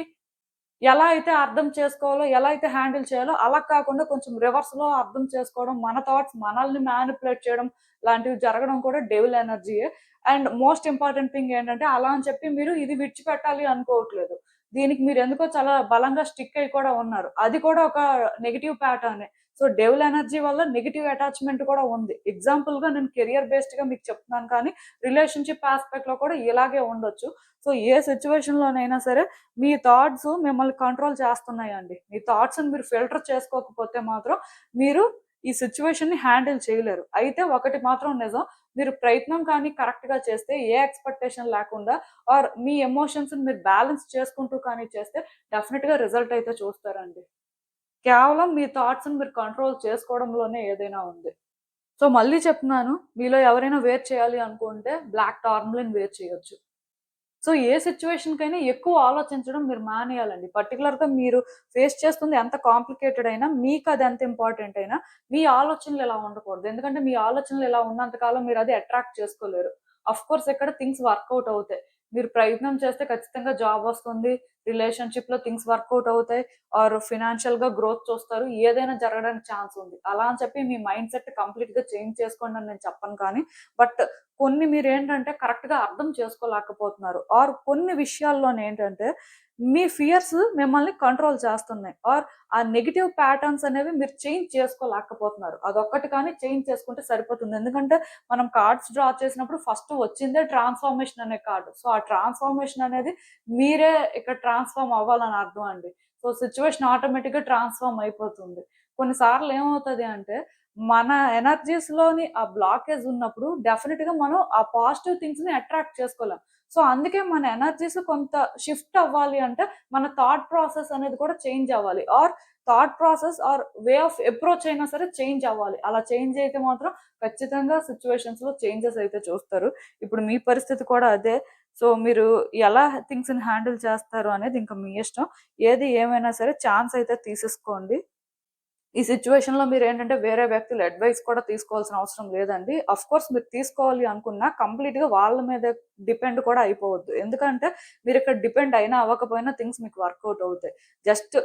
ఎలా అయితే అర్థం చేసుకోవాలో, ఎలా అయితే హ్యాండిల్ చేయాలో అలా కాకుండా కొంచెం రివర్స్‌లో అర్థం చేసుకోవడం, మన థాట్స్ మనల్ని మ్యానిప్యులేట్ చేయడం లాంటివి జరగడం కూడా డెవిల్ ఎనర్జీయే. అండ్ మోస్ట్ ఇంపార్టెంట్ థింగ్ ఏంటంటే అలా అని చెప్పి మీరు ఇది విడిచిపెట్టాలి అనుకోవట్లేదు. దీనికి మీరెందుకో చాలా బలంగా స్టిక్ అయ్యి కూడా ఉన్నారు. అది కూడా ఒక నెగెటివ్ ప్యాటర్నే. సో, డెవిల్ ఎనర్జీ వల్ల నెగెటివ్ అటాచ్‌మెంట్ కూడా ఉంది. ఎగ్జాంపుల్‌గా నేను కెరియర్ బేస్డ్‌గా మీకు చెప్తున్నాను కానీ, రిలేషన్‌షిప్ యాస్పెక్ట్‌లో కూడా ఇలాగే ఉండొచ్చు. సో, ఏ సిట్యుయేషన్‌లోనైనా సరే మీ థాట్స్ మిమ్మల్ని కంట్రోల్ చేస్తున్నాయండి. మీ థాట్స్‌ని మీరు ఫిల్టర్ చేసుకోకపోతే మాత్రం మీరు ఈ సిట్యుయేషన్‌ని హ్యాండిల్ చేయలేరు. అయితే ఒకటి మాత్రం నిజం. మీరు ప్రయత్నం కానీ కరెక్ట్‌గా చేస్తే ఏ ఎక్స్‌పెక్టేషన్ లేకుండా ఆర్ మీ ఎమోషన్స్‌ని మీరు బ్యాలెన్స్ చేసుకుంటూ కానీ చేస్తే డెఫినిట్‌గా రిజల్ట్ అయితే చూస్తారండి. కేవలం మీ థాట్స్‌ని మీరు కంట్రోల్ చేసుకోవడంలోనే ఏదైనా ఉంది. సో, మళ్ళీ చెప్తున్నాను. మీలో ఎవరైనా వేర్ చేయాలి అనుకుంటే బ్లాక్ టార్మలిన్ వేర్ చేయొచ్చు. సో ఏ సిచ్యువేషన్‌కైనా ఎక్కువ ఆలోచించడం మీరు మానేయాలండి. పర్టిక్యులర్‌గా మీరు ఫేస్ చేస్తుంది ఎంత కాంప్లికేటెడ్ అయినా, మీకు అది ఎంత ఇంపార్టెంట్ అయినా, మీ ఆలోచనలు ఇలా ఉండకూడదు. ఎందుకంటే మీ ఆలోచనలు ఇలా ఉన్నంత కాలం మీరు అది అట్రాక్ట్ చేసుకోలేరు. ఆఫ్‌కోర్స్ ఇక్కడ థింగ్స్ వర్కౌట్ అవుతాయి. మీరు ప్రయత్నం చేస్తే ఖచ్చితంగా జాబ్ వస్తుంది. రిలేషన్‌షిప్‌లో థింగ్స్ వర్కౌట్ అవుతాయి. ఆర్ ఫినాన్షియల్‌గా గ్రోత్ చూస్తారు. ఏదైనా జరగడానికి ఛాన్స్ ఉంది. అలా అని చెప్పి మీ మైండ్ సెట్ కంప్లీట్‌గా చేంజ్ చేసుకోండి అని నేను చెప్పను కానీ, బట్ కొన్ని మీరేంటంటే కరెక్ట్‌గా అర్థం చేసుకోలేకపోతున్నారు. ఆర్ కొన్ని విషయాల్లోనేంటంటే మీ ఫియర్స్ మిమ్మల్ని కంట్రోల్ చేస్తున్నాయి. ఆర్ ఆ నెగెటివ్ ప్యాటర్న్స్ అనేవి మీరు చేంజ్ చేసుకోలేకపోతున్నారు. అదొక్కటి కానీ చేంజ్ చేసుకుంటే సరిపోతుంది. ఎందుకంటే మనం కార్డ్స్ డ్రా చేసినప్పుడు ఫస్ట్ వచ్చిందే ట్రాన్స్‌ఫర్మేషన్ అనే కార్డ్. సో, ఆ ట్రాన్స్‌ఫర్మేషన్ అనేది మీరే ఇక్కడ ట్రాన్స్‌ఫార్మ్ అవ్వాలని అర్థం అండి. సో, సిట్యుయేషన్ ఆటోమేటిక్‌గా ట్రాన్స్‌ఫార్మ్ అయిపోతుంది. కొన్ని సార్లు ఏమవుతది అంటే మన ఎనర్జీస్‌లోని ఆ బ్లాకేజ్ ఉన్నప్పుడు డెఫినిట్‌గా మనం ఆ పాజిటివ్ థింగ్స్‌ని అట్రాక్ట్ చేసుకోలేం. సో, అందుకే మన ఎనర్జీస్ కొంత షిఫ్ట్ అవ్వాలి అంటే మన థాట్ ప్రాసెస్ అనేది కూడా చేంజ్ అవ్వాలి. Our thought process or way of approach అయినా సరే చేంజ్ అవ్వాలి. అలా చేంజ్ అయితే మాత్రం ఖచ్చితంగా సిట్యుయేషన్స్‌లో చేంజెస్ అయితే చూస్తారు. ఇప్పుడు మీ పరిస్థితి కూడా అదే. సో, మీరు ఎలా థింగ్స్‌ని హ్యాండిల్ చేస్తారు అనేది ఇంక మీ ఇష్టం. ఏది ఏమైనా సరే ఛాన్స్ అయితే తీసేసుకోండి. ఈ సిట్యుయేషన్‌లో మీరేంటంటే వేరే వ్యక్తుల అడ్వైస్ కూడా తీసుకోవాల్సిన అవసరం లేదండి. ఆఫ్‌కోర్స్ మీరు తీసుకోవాలి అనుకున్నా కంప్లీట్‌గా వాళ్ళ మీద డిపెండ్ కూడా అయిపోవద్దు. ఎందుకంటే మీరిక్కడ డిపెండ్ అయినా అవ్వకపోయినా థింగ్స్ మీకు వర్కౌట్ అవుతాయి. జస్ట్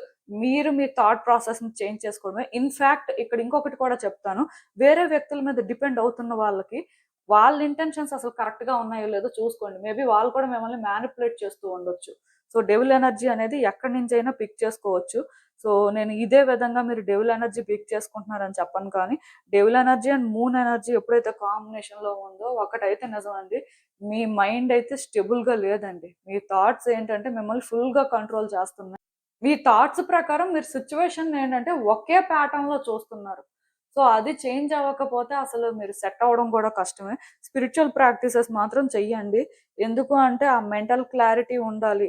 మీరు మీ థాట్ ప్రాసెస్‌ని చేంజ్ చేసుకోవడమే. ఇన్‌ఫాక్ట్ ఇక్కడ ఇంకొకటి కూడా చెప్తాను. వేరే వ్యక్తుల మీద డిపెండ్ అవుతున్న వాళ్ళకి వాళ్ళ ఇంటెన్షన్స్ అసలు కరెక్ట్‌గా ఉన్నాయో లేదో చూసుకోండి. మేబీ వాళ్ళు కూడా మిమ్మల్ని మ్యానిప్యులేట్ చేస్తూ ఉండొచ్చు. సో, డెవిల్ ఎనర్జీ అనేది ఎక్కడి నుంచైనా పిక్ చేసుకోవచ్చు. సో, నేను ఇదే విధంగా మీరు డెవిల్ ఎనర్జీ పిక్ చేసుకుంటున్నారని చెప్పను కానీ, devil energy and moon energy ఎప్పుడైతే కాంబినేషన్‌లో ఉందో ఒకటైతే నిజమండి. మీ మైండ్ అయితే స్టేబుల్‌గా లేదండి. మీ థాట్స్ ఏంటంటే మిమ్మల్ని ఫుల్‌గా కంట్రోల్ చేస్తున్నాయి. మీ థాట్స్ ప్రకారం మీరు సిట్యుయేషన్ ఏంటంటే ఒకే ప్యాటర్న్‌లో చూస్తున్నారు. సో, అది చేంజ్ అవ్వకపోతే అసలు మీరు సెట్ అవ్వడం కూడా కష్టమే. స్పిరిచ్యువల్ ప్రాక్టీసెస్ మాత్రం చెయ్యండి. ఎందుకు అంటే ఆ మెంటల్ క్లారిటీ ఉండాలి.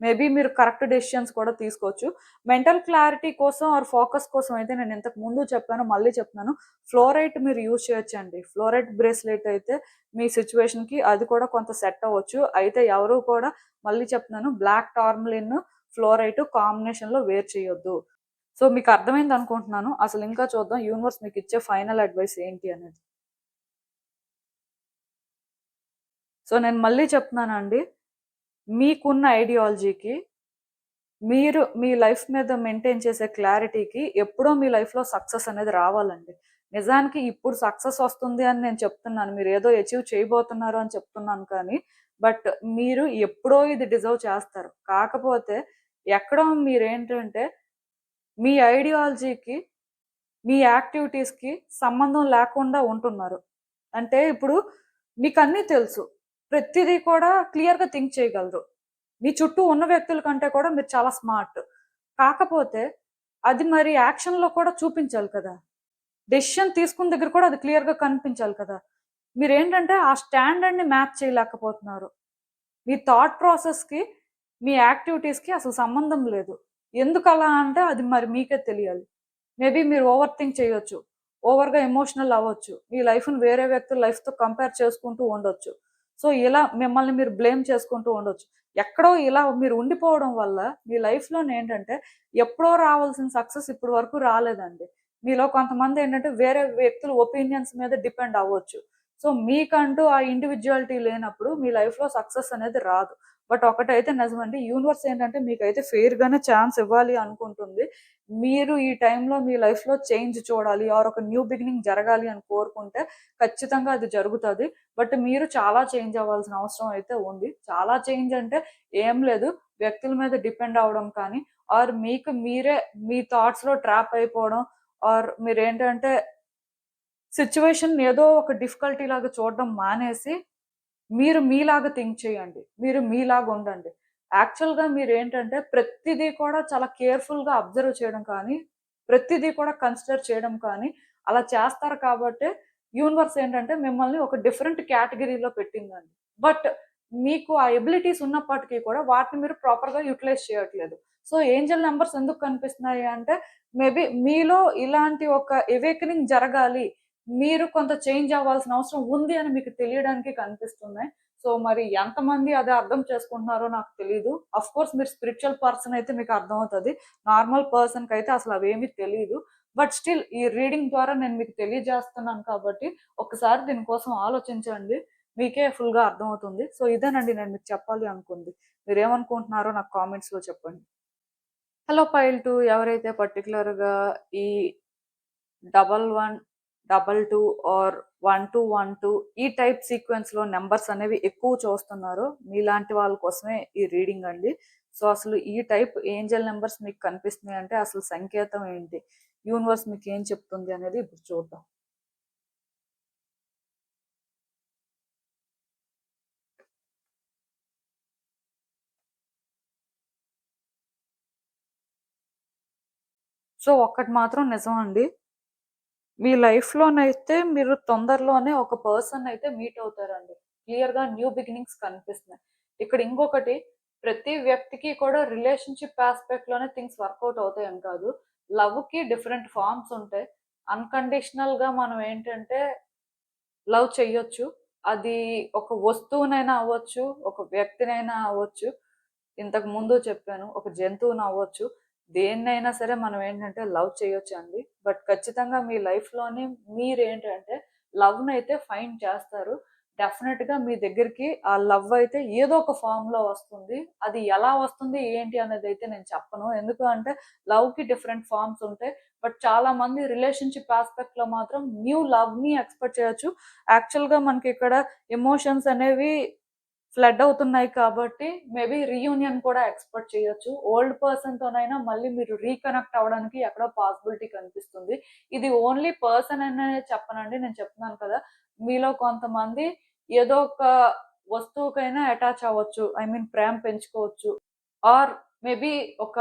మేబీ మీరు కరెక్ట్ డెసిషన్స్ కూడా తీసుకోవచ్చు. మెంటల్ క్లారిటీ కోసం ఆర్ ఫోకస్ కోసం అయితే నేను ఇంతకు ముందు చెప్పాను, మళ్ళీ చెప్తున్నాను. ఫ్లోరైట్ మీరు యూజ్ చేయొచ్చండి. ఫ్లోరైట్ బ్రేస్లెట్ అయితే మీ సిట్యుయేషన్‌కి అది కూడా కొంత సెట్ అవ్వచ్చు. అయితే ఎవరు కూడా మళ్ళీ చెప్తున్నాను బ్లాక్ టార్మలిన్, ఫ్లోరైట్ కాంబినేషన్‌లో వేర్ చేయొద్దు. సో, మీకు అర్థమైంది అనుకుంటున్నాను. అసలు ఇంకా చూద్దాం యూనివర్స్ మీకు ఇచ్చే ఫైనల్ అడ్వైస్ ఏంటి అనేది. సో, నేను మళ్ళీ చెప్తున్నానండి. మీకున్న ఐడియాలజీకి మీరు మీ లైఫ్ మీద మెయింటైన్ చేసే క్లారిటీకి ఎప్పుడో మీ లైఫ్‌లో సక్సెస్ అనేది రావాలండి. నిజానికి ఇప్పుడు సక్సెస్ వస్తుంది అని నేను చెప్తున్నాను. మీరేదో అచీవ్ చేయబోతున్నారు అని చెప్తున్నాను కానీ, బట్ మీరు ఎప్పుడో ఇది డిజర్వ్ చేస్తారు. కాకపోతే ఎక్కడో మీరేంటంటే మీ ఐడియాలజీకి, మీ యాక్టివిటీస్‌కి సంబంధం లేకుండా ఉంటున్నారు. అంటే ఇప్పుడు మీకన్నీ తెలుసు. ప్రతిదీ కూడా క్లియర్‌గా థింక్ చేయగలరు. మీ చుట్టూ ఉన్న వ్యక్తుల కంటే కూడా మీరు చాలా స్మార్ట్. కాకపోతే అది మరి యాక్షన్‌లో కూడా చూపించాలి కదా! డెసిషన్ తీసుకున్న దగ్గర కూడా అది క్లియర్‌గా కనిపించాలి కదా! మీరేంటంటే ఆ స్టాండర్డ్‌ని మ్యాచ్ చేయలేకపోతున్నారు. మీ థాట్ ప్రాసెస్‌కి, మీ యాక్టివిటీస్‌కి అసలు సంబంధం లేదు. ఎందుకలా అంటే అది మరి మీకే తెలియాలి. మేబీ మీరు ఓవర్ థింక్ చేయొచ్చు. ఓవర్‌గా ఎమోషనల్ అవ్వచ్చు. మీ లైఫ్‌ని వేరే వ్యక్తుల లైఫ్‌తో కంపేర్ చేసుకుంటూ ఉండొచ్చు. సో, ఇలా మిమ్మల్ని మీరు బ్లేమ్ చేసుకుంటూ ఉండొచ్చు. ఎక్కడో ఇలా మీరు ఉండిపోవడం వల్ల మీ లైఫ్‌లోనేంటంటే ఎప్పుడో రావాల్సిన సక్సెస్ ఇప్పటి వరకు రాలేదండి. మీలో కొంతమందేంటంటే వేరే వ్యక్తుల ఒపీనియన్స్ మీద డిపెండ్ అవ్వచ్చు. సో, మీకంటూ ఆ ఇండివిడ్యుయాలిటీ లేనప్పుడు మీ లైఫ్‌లో సక్సెస్ అనేది రాదు. బట్ ఒకటైతే నిజమండి. యూనివర్స్ ఏంటంటే మీకైతే ఫెయిర్‌గానే ఛాన్స్ ఇవ్వాలి అనుకుంటుంది. మీరు ఈ టైంలో మీ లైఫ్‌లో చేంజ్ చూడాలి ఆర్ ఒక న్యూ బిగినింగ్ జరగాలి అని కోరుకుంటే ఖచ్చితంగా అది జరుగుతది. బట్ మీరు చాలా చేంజ్ అవ్వాల్సిన అవసరం అయితే ఉంది. చాలా చేంజ్ అంటే ఏం లేదు. వ్యక్తుల మీద డిపెండ్ అవ్వడం కానీ ఆర్ మీకు మీరే మీ థాట్స్‌లో ట్రాప్ అయిపోవడం ఆర్ మీరేంటంటే సిట్యుయేషన్ ఏదో ఒక డిఫికల్టీ లాగా చూడడం మానేసి మీరు మీలాగా థింక్ చేయండి. మీరు మీలాగా ఉండండి. యాక్చువల్‌గా మీరేంటంటే ప్రతిదీ కూడా చాలా కేర్‌ఫుల్‌గా అబ్జర్వ్ చేయడం కానీ, ప్రతిదీ కూడా కన్సిడర్ చేయడం కానీ, అలా చేస్తారు కాబట్టే యూనివర్స్ ఏంటంటే మిమ్మల్ని ఒక డిఫరెంట్ కేటగరీలో పెట్టిందండి. బట్ మీకు ఆ ఎబిలిటీస్ ఉన్నప్పటికీ కూడా వాటిని మీరు ప్రాపర్‌గా యుటిలైజ్ చేయట్లేదు. సో, ఏంజెల్ నంబర్స్ ఎందుకు కనిపిస్తున్నాయి అంటే మేబీ మీలో ఇలాంటి ఒక అవేకెనింగ్ జరగాలి. మీరు కొంత చేంజ్ అవ్వాల్సిన అవసరం ఉంది అని మీకు తెలియడానికి కనిపిస్తున్నాయి. సో మరి ఎంతమంది అది అర్థం చేసుకుంటున్నారో నాకు తెలియదు. అఫ్ కోర్స్ మీరు స్పిరిచువల్ పర్సన్ అయితే మీకు అర్థమవుతుంది. నార్మల్ పర్సన్కి అయితే అసలు అవేమీ తెలియదు. బట్ స్టిల్ ఈ రీడింగ్ ద్వారా నేను మీకు తెలియజేస్తున్నాను కాబట్టి ఒకసారి దీనికోసం ఆలోచించండి. మీకే ఫుల్గా అర్థమవుతుంది. సో ఇదేనండి నేను మీకు చెప్పాలి అనుకుంది. మీరు ఏమనుకుంటున్నారో నాకు కామెంట్స్లో చెప్పండి. హలో పైల్ 2 ఎవరైతే పర్టికులర్గా ఈ 11 22 ఆర్ 1212 ఈ టైప్ సీక్వెన్స్ లో నెంబర్స్ అనేవి ఎక్కువ చూస్తున్నారు, మీలాంటి వాళ్ళ కోసమే ఈ రీడింగ్ అండి. సో అసలు ఈ టైప్ ఏంజల్ నెంబర్స్ మీకు కనిపిస్తున్నాయి అంటే అసలు సంకేతం ఏంటి, యూనివర్స్ మీకు ఏం చెప్తుంది అనేది ఇప్పుడు చూద్దాం. సో ఒక్కటి మాత్రం నిజం అండి, మీ లైఫ్లోనైతే మీరు తొందరలోనే ఒక పర్సన్ అయితే మీట్ అవుతారండి. క్లియర్గా న్యూ బిగినింగ్స్ కనిపిస్తున్నాయి. ఇక్కడ ఇంకొకటి, ప్రతి వ్యక్తికి కూడా రిలేషన్షిప్ ఆస్పెక్ట్లోనే థింగ్స్ వర్కౌట్ అవుతాయని కాదు, లవ్కి డిఫరెంట్ ఫార్మ్స్ ఉంటాయి. అన్కండిషనల్గా మనం ఏంటంటే లవ్ చెయ్యొచ్చు. అది ఒక వస్తువునైనా అవ్వచ్చు, ఒక వ్యక్తినైనా అవ్వచ్చు, ఇంతకు ముందు చెప్పాను ఒక జంతువుని అవ్వచ్చు, దేన్నైనా సరే మనం ఏంటంటే లవ్ చేయొచ్చు అండి. బట్ ఖచ్చితంగా మీ లైఫ్లోని మీరేంటంటే లవ్ని అయితే ఫైండ్ చేస్తారు. డెఫినెట్గా మీ దగ్గరికి ఆ లవ్ అయితే ఏదో ఒక ఫామ్లో వస్తుంది. అది ఎలా వస్తుంది ఏంటి అనేది అయితే నేను చెప్పను, ఎందుకు అంటే లవ్కి డిఫరెంట్ ఫార్మ్స్ ఉంటాయి. బట్ చాలా మంది రిలేషన్షిప్ ఆస్పెక్ట్లో మాత్రం న్యూ లవ్ని ఎక్స్పెక్ట్ చేయొచ్చు. యాక్చువల్గా మనకి ఇక్కడ ఎమోషన్స్ అనేవి ఫ్లడ్ అవుతున్నాయి కాబట్టి మేబీ రీయూనియన్ కూడా ఎక్స్పెక్ట్ చేయొచ్చు. ఓల్డ్ పర్సన్తోనైనా మళ్ళీ మీరు రీకనెక్ట్ అవ్వడానికి ఎక్కడో పాసిబిలిటీ కనిపిస్తుంది. ఇది ఓన్లీ పర్సన్ అనే చెప్పనండి, నేను చెప్తున్నాను కదా, మీలో కొంతమంది ఏదో ఒక వస్తువుకైనా అటాచ్ అవ్వచ్చు, ఐ మీన్ ప్రేమ పెంచుకోవచ్చు, ఆర్ మేబీ ఒక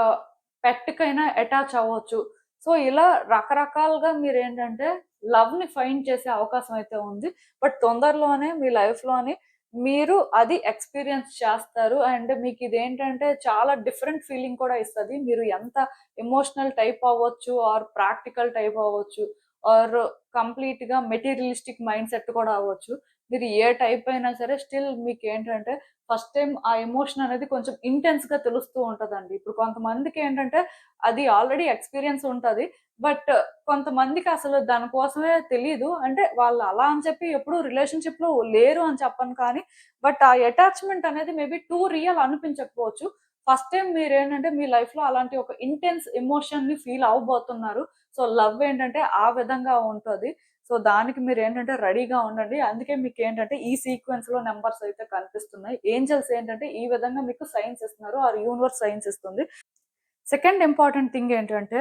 పెట్కైనా అటాచ్ అవ్వచ్చు. సో ఇలా రకరకాలుగా మీరు ఏంటంటే లవ్ని ఫైండ్ చేసే అవకాశం అయితే ఉంది. బట్ తొందరలోనే మీ లైఫ్లోని మీరు అది ఎక్స్పీరియన్స్ చేస్తారు. అండ్ మీకు ఇదేంటంటే చాలా డిఫరెంట్ ఫీలింగ్ కూడా ఇస్తుంది. మీరు ఎంత ఎమోషనల్ టైప్ అవ్వచ్చు, ఆర్ ప్రాక్టికల్ టైప్ అవ్వచ్చు, ఆర్ కంప్లీట్గా మెటీరియలిస్టిక్ మైండ్ సెట్ కూడా అవ్వచ్చు. మీరు ఏ టైప్ అయినా సరే స్టిల్ మీకు ఏంటంటే ఫస్ట్ టైం ఆ ఎమోషన్ అనేది కొంచెం ఇంటెన్స్గా తెలుస్తూ ఉంటుందండి. ఇప్పుడు కొంతమందికి ఏంటంటే అది ఆల్రెడీ ఎక్స్పీరియన్స్ ఉంటుంది. బట్ కొంతమందికి అసలు దానికోసమే తెలియదు. అంటే వాళ్ళు అలా అని చెప్పి ఎప్పుడు రిలేషన్షిప్‌లో లేరు అని చెప్పను కానీ, బట్ ఆ అటాచ్‌మెంట్ అనేది మేబీ టూ రియల్ అనిపించకపోవచ్చు. ఫస్ట్ టైమ్ మీరేంటంటే మీ లైఫ్‌లో అలాంటి ఒక ఇంటెన్స్ ఎమోషన్‌ని ఫీల్ అవ్వబోతున్నారు. సో, లవ్ ఏంటంటే ఆ విధంగా ఉంటది. సో, దానికి మీరేంటంటే రెడీగా ఉండండి. అందుకే మీకేంటంటే ఈ సీక్వెన్స్‌లో నంబర్స్ అయితే కనిపిస్తున్నాయి. ఏంజెల్స్ ఏంటంటే ఈ విధంగా మీకు సైన్స్ ఇస్తున్నారు. ఆర్ యూనివర్స్ సైన్స్ ఇస్తుంది. సెకండ్ ఇంపార్టెంట్ థింగ్ ఏంటంటే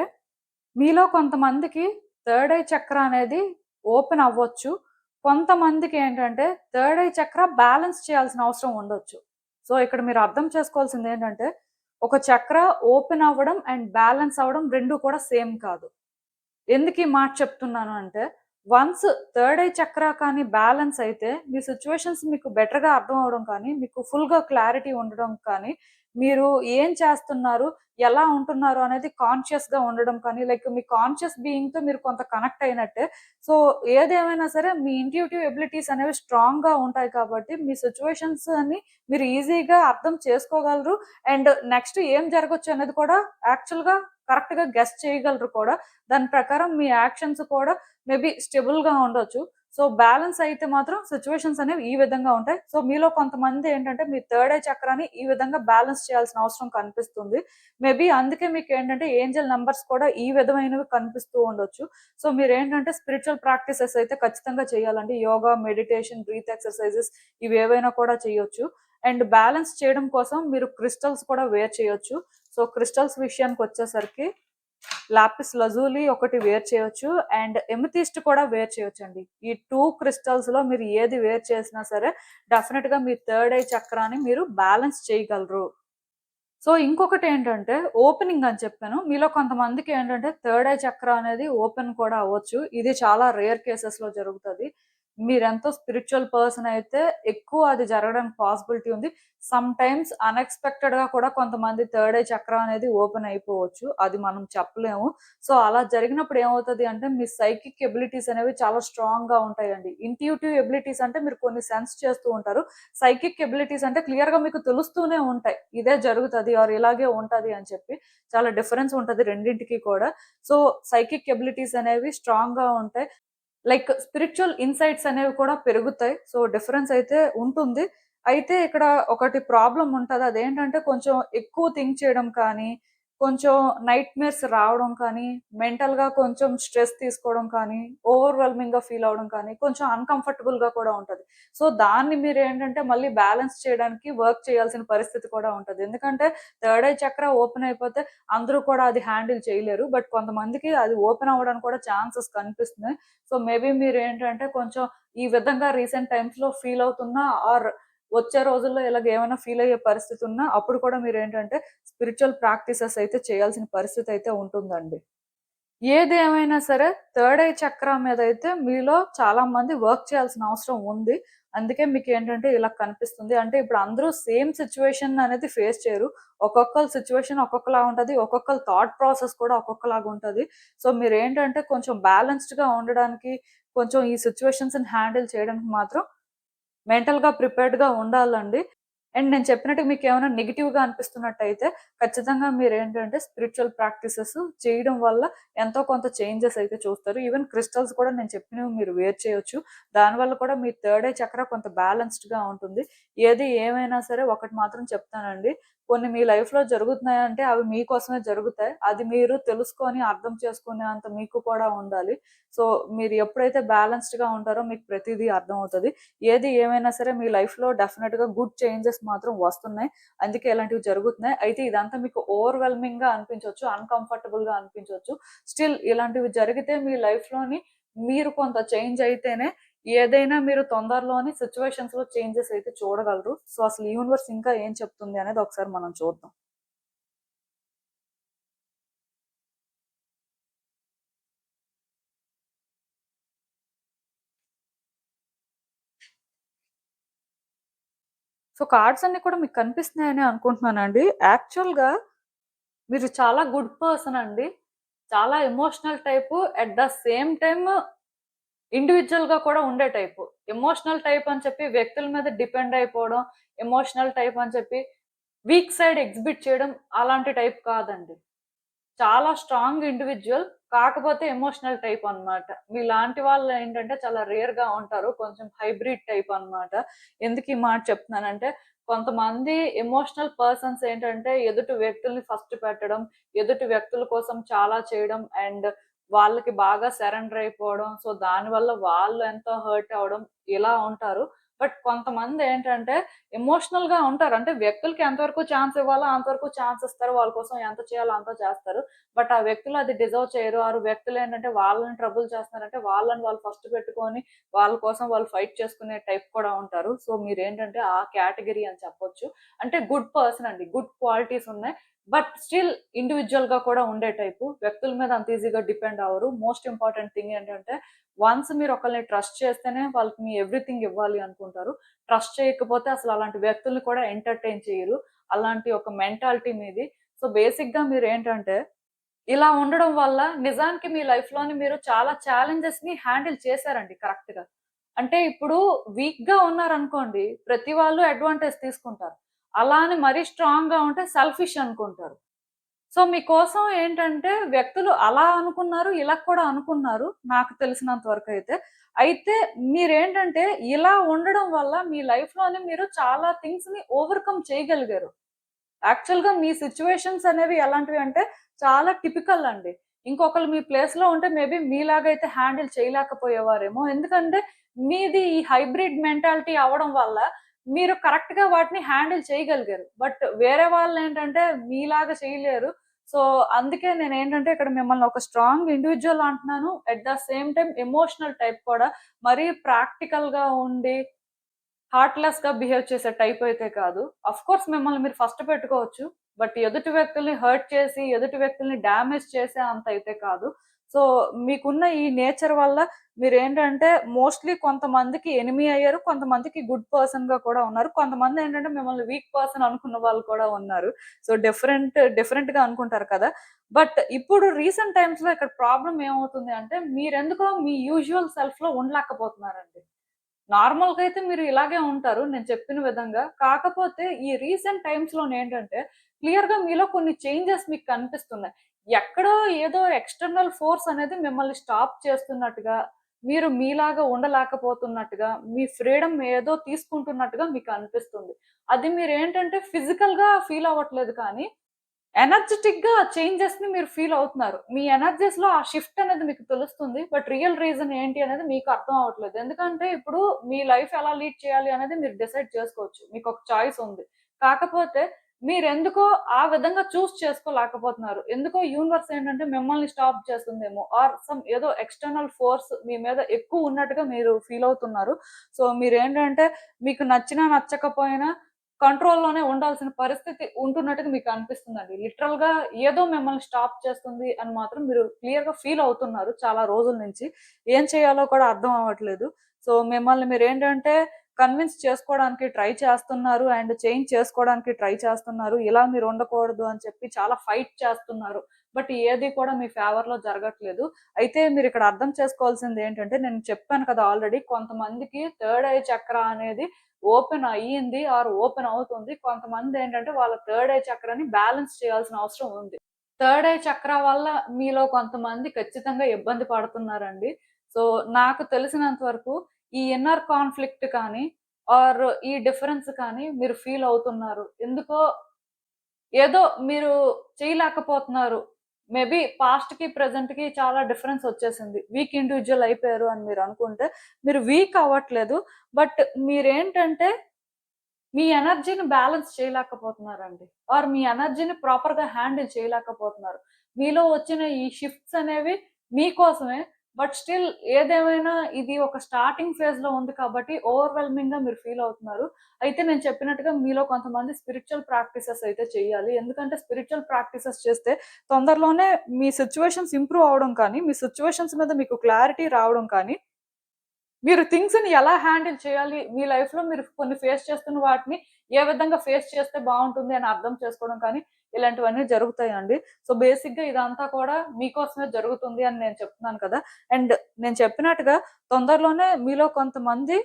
మీలో కొంతమందికి థర్డ్ ఐ చక్ర అనేది ఓపెన్ అవ్వచ్చు. కొంతమందికి ఏంటంటే థర్డ్ ఐ చక్ర బ్యాలెన్స్ చేయాల్సిన అవసరం ఉండొచ్చు. సో ఇక్కడ మీరు అర్థం చేసుకోవాల్సింది ఏంటంటే ఒక చక్ర ఓపెన్ అవ్వడం అండ్ బ్యాలెన్స్ అవ్వడం 2 కూడా సేమ్ కాదు. ఎందుకు ఈ మాట చెప్తున్నాను అంటే వన్స్ థర్డ్ ఐ చక్ర కానీ బ్యాలెన్స్ అయితే మీ సిచ్యువేషన్స్ మీకు బెటర్గా అర్థం అవడం కానీ, మీకు ఫుల్గా క్లారిటీ ఉండడం కానీ, మీరు ఏం చేస్తున్నారు, ఎలా ఉంటున్నారు అనేది కాన్షియస్గా ఉండడం కానీ, లైక్ మీ కాన్షియస్ బీయింగ్తో మీరు కొంత కనెక్ట్ అయినట్టే. సో ఏదేమైనా సరే మీ ఇంట్యూటివ్ ఎబిలిటీస్ అనేవి స్ట్రాంగ్గా ఉంటాయి కాబట్టి మీ సిచ్యువేషన్స్ అని మీరు ఈజీగా అర్థం చేసుకోగలరు. అండ్ నెక్స్ట్ ఏం జరగచ్చు అనేది కూడా యాక్చువల్గా కరెక్ట్గా గెస్ చేయగలరు కూడా. దాని ప్రకారం మీ యాక్షన్స్ కూడా మేబీ స్టెబుల్గా ఉండొచ్చు. సో బ్యాలెన్స్ అయితే మాత్రం సిచ్యువేషన్స్ అనేవి ఈ విధంగా ఉంటాయి. సో మీలో కొంతమంది ఏంటంటే మీ థర్డ్ ఐ చక్రాన్ని ఈ విధంగా బ్యాలెన్స్ చేయాల్సిన అవసరం కనిపిస్తుంది. మేబీ అందుకే మీకు ఏంటంటే ఏంజల్ నంబర్స్ కూడా ఈ విధమైనవి కనిపిస్తూ ఉండొచ్చు. సో మీరు ఏంటంటే స్పిరిచువల్ ప్రాక్టీసెస్ అయితే ఖచ్చితంగా చేయాలండి. యోగా, మెడిటేషన్, బ్రీత్ ఎక్సర్సైజెస్ ఇవి ఏవైనా కూడా చేయొచ్చు. అండ్ బ్యాలెన్స్ చేయడం కోసం మీరు క్రిస్టల్స్ కూడా వేర్ చేయొచ్చు. సో క్రిస్టల్స్ విషయానికి వచ్చేసరికి లాపిస్ లజూలి ఒకటి వేర్ చేయొచ్చు అండ్ ఎమితిస్ట్ కూడా వేర్ చేయొచ్చు అండి. ఈ 2 క్రిస్టల్స్ లో మీరు ఏది వేర్ చేసినా సరే డెఫినెట్ గా మీ థర్డ్ ఐ చక్రాన్ని మీరు బ్యాలెన్స్ చేయగలరు. సో ఇంకొకటి ఏంటంటే ఓపెనింగ్ అని చెప్పాను, మీలో కొంతమందికి ఏంటంటే థర్డ్ ఐ చక్ర అనేది ఓపెన్ కూడా అవ్వచ్చు. ఇది చాలా రేర్ కేసెస్ లో జరుగుతుంది. మీరెంతో స్పిరిచువల్ పర్సన్ అయితే ఎక్కువ అది జరగడానికి పాసిబిలిటీ ఉంది. సమ్ టైమ్స్ అన్‌ఎక్స్‌పెక్టెడ్‌గా కూడా కొంతమంది థర్డ్ ఐ చక్రం అనేది ఓపెన్ అయిపోవచ్చు. అది మనం చెప్పలేము. సో, అలా జరిగినప్పుడు ఏమవుతది అంటే మీ సైకిక్ ఎబిలిటీస్ అనేవి చాలా స్ట్రాంగ్‌గా ఉంటాయండి. ఇంట్యూటివ్ ఎబిలిటీస్ అంటే మీరు కొన్ని సెన్స్ చేస్తూ ఉంటారు. సైకిక్ ఎబిలిటీస్ అంటే క్లియర్‌గా మీకు తెలుస్తూనే ఉంటాయి. ఇదే జరుగుతది ఆర్ ఇలాగే ఉంటది అని చెప్పి. చాలా డిఫరెన్స్ ఉంటది రెండింటికి కూడా. సో, సైకిక్ ఎబిలిటీస్ అనేవి స్ట్రాంగ్‌గా ఉంటాయి. లైక్ స్పిరిచువల్ ఇన్‌సైట్స్ అనేవి కూడా పెరుగుతాయి. సో, డిఫరెన్స్ అయితే ఉంటుంది. అయితే ఇక్కడ ఒకటి ప్రాబ్లమ్ ఉంటది. అదేంటంటే కొంచెం ఎక్కువ థింక్ చేయడం కానీ, కొంచెం నైట్‌మేర్స్ రావడం కానీ, మెంటల్‌గా కొంచెం స్ట్రెస్ తీసుకోవడం కానీ, ఓవర్‌వెల్మింగ్‌గా ఫీల్ అవ్వడం కానీ, కొంచెం అన్‌కంఫర్టబుల్‌గా కూడా ఉంటది. సో, దాన్ని మీరేంటంటే మళ్ళీ బ్యాలెన్స్ చేయడానికి వర్క్ చేయాల్సిన పరిస్థితి కూడా ఉంటది. ఎందుకంటే థర్డ్ ఐ చక్ర ఓపెన్ అయిపోతే అందరూ కూడా అది హ్యాండిల్ చేయలేరు. బట్ కొంతమందికి అది ఓపెన్ అవ్వడానికి కూడా ఛాన్సెస్ కనిపిస్తున్నాయి. సో, మేబీ మీరేంటంటే కొంచెం ఈ విధంగా రీసెంట్ టైమ్స్‌లో ఫీల్ అవుతున్నా ఆర్ వచ్చే రోజుల్లో ఇలాగ ఏమైనా ఫీల్ అయ్యే పరిస్థితి ఉన్నా అప్పుడు కూడా మీరేంటంటే స్పిరిచువల్ ప్రాక్టీసెస్ అయితే చేయాల్సిన పరిస్థితి అయితే ఉంటుందండి. ఏది ఏమైనా సరే థర్డ్ ఐ చక్రా మీదయితే మీలో చాలా మంది వర్క్ చేయాల్సిన అవసరం ఉంది. అందుకే మీకేంటంటే ఇలా కనిపిస్తుంది. అంటే ఇప్పుడు అందరూ సేమ్ సిట్యుయేషన్ అనేది ఫేస్ చేయరు. ఒక్కొక్కళ్ళ సిట్యుయేషన్ ఒక్కొక్కలా ఉంటది. ఒక్కొక్కళ్ళ థాట్ ప్రాసెస్ కూడా ఒక్కొక్కలాగా ఉంటది. సో, మీరేంటంటే కొంచెం బ్యాలెన్స్‌డ్‌గా ఉండడానికి, కొంచెం ఈ సిట్యుయేషన్స్‌ని హ్యాండిల్ చేయడానికి మాత్రం మెంటల్‌గా ప్రిపేర్డ్‌గా ఉండాలండి. అండ్ నేను చెప్పినట్టు మీకేమైనా నెగెటివ్‌గా అనిపిస్తున్నట్టయితే ఖచ్చితంగా మీరేంటంటే స్పిరిచువల్ ప్రాక్టీసెస్ చేయడం వల్ల ఎంతో కొంత చేంజెస్ అయితే చూస్తారు. ఈవెన్ క్రిస్టల్స్ కూడా నేను చెప్పినవి మీరు వేర్ చేయొచ్చు. దానివల్ల కూడా మీ థర్డ్ ఐ చక్ర కొంత బ్యాలెన్స్డ్‌గా ఉంటుంది. ఏది ఏమైనా సరే ఒకటి మాత్రం చెప్తానండి. కొన్ని మీ లైఫ్‌లో జరుగుతున్నాయంటే అవి మీకోసమే జరుగుతాయి. అది మీరు తెలుసుకొని అర్థం చేసుకునేంత మీకు కూడా ఉండాలి. సో, మీరు ఎప్పుడైతే బ్యాలెన్స్డ్‌గా ఉంటారో మీకు ప్రతీదీ అర్థమవుతది. ఏది ఏమైనా సరే మీ లైఫ్‌లో డెఫినిట్‌గా గుడ్ చేంజెస్ మాత్రం వస్తున్నాయి. అందుకే ఇలాంటివి జరుగుతున్నాయి. అయితే ఇదంతా మీకు ఓవర్‌వెల్మింగ్‌గా అనిపించొచ్చు. అన్‌కంఫర్టబుల్‌గా అనిపించొచ్చు. స్టిల్ ఇలాంటివి జరిగితే మీ లైఫ్‌లోని మీరు కొంత చేంజ్ అయితేనే ఏదైనా మీరు తొందరలోని సిట్యుయేషన్స్‌లో చేంజెస్ అయితే చూడగలరు. సో, అసలు యూనివర్స్ ఇంకా ఏం చెప్తుంది అనేది ఒకసారి మనం చూద్దాం. సో, కార్డ్స్ అన్నీ కూడా మీకు కనిపిస్తున్నాయనే అనుకుంటున్నానండి. యాక్చువల్‌గా మీరు చాలా గుడ్ పర్సన్ అండి. చాలా emotional type. At the same time ఇండివిడ్యుయల్‌గా కూడా ఉండే టైపు. ఎమోషనల్ టైప్ అని చెప్పి వ్యక్తుల మీద డిపెండ్ అయిపోవడం, ఎమోషనల్ టైప్ అని చెప్పి వీక్ సైడ్ ఎగ్జిబిట్ చేయడం అలాంటి టైప్ కాదండి. చాలా స్ట్రాంగ్ ఇండివిడ్యుయల్. కాకపోతే ఎమోషనల్ టైప్ అన్నమాట. మీలాంటి వాళ్ళేంటంటే చాలా రేర్‌గా ఉంటారు. కొంచెం హైబ్రిడ్ టైప్ అన్నమాట. ఎందుకు ఈ మాట చెప్తున్నానంటే, కొంతమంది ఎమోషనల్ పర్సన్స్ ఏంటంటే, ఎదుటి వ్యక్తుల్ని ఫస్ట్ పెట్టడం, ఎదుటి వ్యక్తుల కోసం చాలా చేయడం అండ్ వాళ్ళకి బాగా సరెండర్ అయిపోవడం. సో, దానివల్ల వాళ్ళు ఎంతో హర్ట్ అవ్వడం ఇలా ఉంటారు. బట్ కొంతమందేంటంటే ఎమోషనల్‌గా ఉంటారు. అంటే వ్యక్తులకి ఎంతవరకు ఛాన్స్ ఇవ్వాలో అంతవరకు ఛాన్స్ ఇస్తారు. వాళ్ళ కోసం ఎంత చేయాలో అంత చేస్తారు. బట్ ఆ వ్యక్తులు అది డిజర్వ్ చేయరు. ఆరు వ్యక్తులేంటంటే వాళ్ళని ట్రబుల్ చేస్తున్నారంటే వాళ్ళని వాళ్ళు ఫస్ట్ పెట్టుకొని వాళ్ళ కోసం వాళ్ళు ఫైట్ చేసుకునే టైప్ కూడా ఉంటారు. సో, మీరేంటంటే ఆ కేటగరీ అని చెప్పొచ్చు. అంటే గుడ్ పర్సన్ అండి. గుడ్ క్వాలిటీస్ ఉన్నాయి. బట్ స్టిల్ ఇండివిడ్యుయల్‌గా కూడా ఉండే టైపు. వ్యక్తుల మీద అంత ఈజీగా డిపెండ్ అవ్వరు. మోస్ట్ ఇంపార్టెంట్ థింగ్ ఏంటంటే వన్స్ మీరు ఒకళ్ళని ట్రస్ట్ చేస్తేనే వాళ్ళకి మీ ఎవ్రీథింగ్ ఇవ్వాలి అనుకుంటారు. ట్రస్ట్ చేయకపోతే అసలు అలాంటి వ్యక్తుల్ని కూడా ఎంటర్‌టైన్ చేయరు. అలాంటి ఒక మెంటాలిటీ మీది. సో, బేసిక్‌గా మీరేంటంటే ఇలా ఉండడం వల్ల నిజానికి మీ లైఫ్‌లోని మీరు చాలా ఛాలెంజెస్‌ని హ్యాండిల్ చేశారండి కరెక్ట్‌గా. అంటే ఇప్పుడు వీక్‌గా ఉన్నారనుకోండి, ప్రతి వాళ్ళు అడ్వాంటేజ్ తీసుకుంటారు. అలా అని మరీ స్ట్రాంగ్‌గా ఉంటే సెల్ఫిష్ అనుకుంటారు. సో, మీకోసం ఏంటంటే వ్యక్తులు అలా అనుకున్నారు, ఇలా కూడా అనుకున్నారు నాకు తెలిసినంత వరకైతే. అయితే మీరేంటంటే ఇలా ఉండడం వల్ల మీ లైఫ్‌లోని మీరు చాలా థింగ్స్‌ని ఓవర్‌కమ్ చేయగలిగారు. యాక్చువల్‌గా మీ సిట్యుయేషన్స్ అనేవి ఎలాంటివి అంటే చాలా టిపికల్ అండి. ఇంకొకళ్ళు మీ ప్లేస్‌లో ఉంటే మేబీ మీలాగైతే హ్యాండిల్ చేయలేకపోయేవారేమో. ఎందుకంటే మీది ఈ హైబ్రిడ్ మెంటాలిటీ అవ్వడం వల్ల మీరు కరెక్ట్‌గా వాటిని హ్యాండిల్ చేయగలిగారు. బట్ వేరే వాళ్ళేంటంటే మీలాగా చేయలేరు. సో, అందుకే నేనేంటంటే ఇక్కడ మిమ్మల్ని ఒక స్ట్రాంగ్ ఇండివిడ్యువల్ అంటున్నాను. At the same time emotional type కూడా. మరీ ప్రాక్టికల్‌గా ఉండి హార్ట్‌లెస్‌గా బిహేవ్ చేసే టైప్ అయితే కాదు. ఆఫ్‌కోర్స్ మిమ్మల్ని మీరు ఫస్ట్ పెట్టుకోవచ్చు. బట్ ఎదుటి వ్యక్తుల్ని హర్ట్ చేసి, ఎదుటి వ్యక్తుల్ని డ్యామేజ్ చేసే అంత అయితే కాదు. సో మీకున్న ఈ నేచర్ వల్ల మీరేంటంటే మోస్ట్‌లీ కొంతమందికి ఎనిమీ అయ్యారు. కొంతమందికి గుడ్ పర్సన్‌గా కూడా ఉన్నారు. కొంతమంది ఏంటంటే మిమ్మల్ని వీక్ పర్సన్ అనుకున్న వాళ్ళు కూడా ఉన్నారు. సో డిఫరెంట్‌గా అనుకుంటారు కదా! బట్ ఇప్పుడు రీసెంట్ టైమ్స్‌లో ఇక్కడ ప్రాబ్లమ్ ఏమవుతుంది అంటే మీరెందుకో మీ యూజువల్ సెల్ఫ్‌లో ఉండలేకపోతున్నారండి. నార్మల్‌గా అయితే మీరు ఇలాగే ఉంటారు నేను చెప్పిన విధంగా. కాకపోతే ఈ రీసెంట్ టైమ్స్‌లోనేంటంటే క్లియర్‌గా మీలో కొన్ని చేంజెస్ మీకు కనిపిస్తున్నాయి. ఎక్కడో ఏదో ఎక్స్‌టర్నల్ ఫోర్స్ అనేది మిమ్మల్ని స్టాప్ చేస్తున్నట్టుగా, మీరు మీలాగా ఉండలేకపోతున్నట్టుగా, మీ ఫ్రీడమ్ ఏదో తీసుకుంటున్నట్టుగా మీకు అనిపిస్తుంది. అది మీరేంటంటే ఫిజికల్‌గా ఫీల్ అవ్వట్లేదు కానీ ఎనర్జిటిక్‌గా చేంజెస్‌ని మీరు ఫీల్ అవుతున్నారు. మీ ఎనర్జీస్‌లో ఆ షిఫ్ట్ అనేది మీకు తెలుస్తుంది. బట్ రియల్ రీజన్ ఏంటి అనేది మీకు అర్థం అవ్వట్లేదు. ఎందుకంటే ఇప్పుడు మీ లైఫ్ ఎలా లీడ్ చేయాలి అనేది మీరు డిసైడ్ చేసుకోవచ్చు. మీకొక చాయిస్ ఉంది. కాకపోతే మీరెందుకో ఆ విధంగా చేసుకోలేకపోతున్నారు. ఎందుకో యూనివర్స్ ఏంటంటే మిమ్మల్ని స్టాప్ చేస్తుందేమో ఆర్ ఏదో ఎక్స్‌టర్నల్ ఫోర్స్ మీ మీద ఎక్కువ ఉన్నట్టుగా మీరు ఫీల్ అవుతున్నారు. సో మీరేంటంటే మీకు నచ్చినా నచ్చకపోయినా కంట్రోల్‌లోనే ఉండాల్సిన పరిస్థితి ఉంటున్నట్టుగా మీకు అనిపిస్తుందండి. లిటరల్‌గా ఏదో మిమ్మల్ని స్టాప్ చేస్తుంది అని మాత్రం మీరు క్లియర్‌గా ఫీల్ అవుతున్నారు చాలా రోజుల నుంచి. ఏం చేయాలో కూడా అర్థం అవ్వట్లేదు. సో, మిమ్మల్ని మీరేంటంటే కన్విన్స్ చేసుకోవడానికి ట్రై చేస్తున్నారు అండ్ చేంజ్ చేసుకోవడానికి ట్రై చేస్తున్నారు. ఇలా మీరు ఉండకూడదు అని చెప్పి చాలా ఫైట్ చేస్తున్నారు. బట్ ఏది కూడా మీ ఫేవర్‌లో జరగట్లేదు. అయితే మీరిక్కడ అర్థం చేసుకోవాల్సింది ఏంటంటే నేను చెప్పాను కదా ఆల్రెడీ కొంతమందికి థర్డ్ ఐ చక్ర అనేది ఓపెన్ అయ్యింది ఆర్ ఓపెన్ అవుతుంది. కొంతమందేంటంటే వాళ్ళ థర్డ్ ఐ చక్రాని బ్యాలెన్స్ చేయాల్సిన అవసరం ఉంది. థర్డ్ ఐ చక్ర వల్ల మీలో కొంతమంది ఖచ్చితంగా ఇబ్బంది పడుతున్నారండి. సో, నాకు తెలిసినంత వరకు ఈ ఇన్నర్ కాన్‌ఫ్లిక్ట్ కానీ ఆర్ ఈ డిఫరెన్స్ కానీ మీరు ఫీల్ అవుతున్నారు. ఎందుకో ఏదో మీరు చేయలేకపోతున్నారు. మేబీ పాస్ట్‌కి, ప్రెజెంట్‌కి చాలా డిఫరెన్స్ వచ్చేసింది. వీక్ ఇండివిడ్యువల్ అయిపోయారు అని మీరనుకుంటే, మీరు వీక్ అవ్వట్లేదు. బట్ మీరేంటంటే, మీ ఎనర్జీని బ్యాలెన్స్ చేయలేకపోతున్నారండి. ఆర్ మీ ఎనర్జీని ప్రాపర్‌గా హ్యాండిల్ చేయలేకపోతున్నారు. మీలో వచ్చిన ఈ షిఫ్ట్స్ అనేవి మీకోసమే. బట్ స్టిల్ ఏదేమైనా ఇది ఒక స్టార్టింగ్ ఫేజ్‌లో ఉంది కాబట్టి ఓవర్‌వెల్మింగ్‌గా మీరు ఫీల్ అవుతున్నారు. అయితే నేను చెప్పినట్టుగా మీలో కొంతమంది స్పిరిచ్యువల్ ప్రాక్టీసెస్ అయితే చేయాలి. ఎందుకంటే స్పిరిచ్యువల్ ప్రాక్టీసెస్ చేస్తే తొందరలోనే మీ సిట్యుయేషన్స్ ఇంప్రూవ్ అవ్వడం కానీ, మీ సిట్యుయేషన్స్ మీద మీకు క్లారిటీ రావడం కానీ మీరు థింగ్స్‌ని ఎలా హ్యాండిల్ చేయాలి? మీ లైఫ్‌లో మీరు కొన్ని ఫేస్ చేస్తున్న వాటిని ఏ విధంగా ఫేస్ చేస్తే బావుంటుంది అని అర్థం చేసుకోవడం కానీ, ఇలాంటివన్నీ జరుగుతాయండి. సో, బేసిక్‌గా ఇదంతా కూడా మీకోసమే జరుగుతుంది అని నేను చెప్తున్నాను కదా! అండ్ నేను చెప్పినట్టుగా తొందరలోనే మీలో కొంతమంది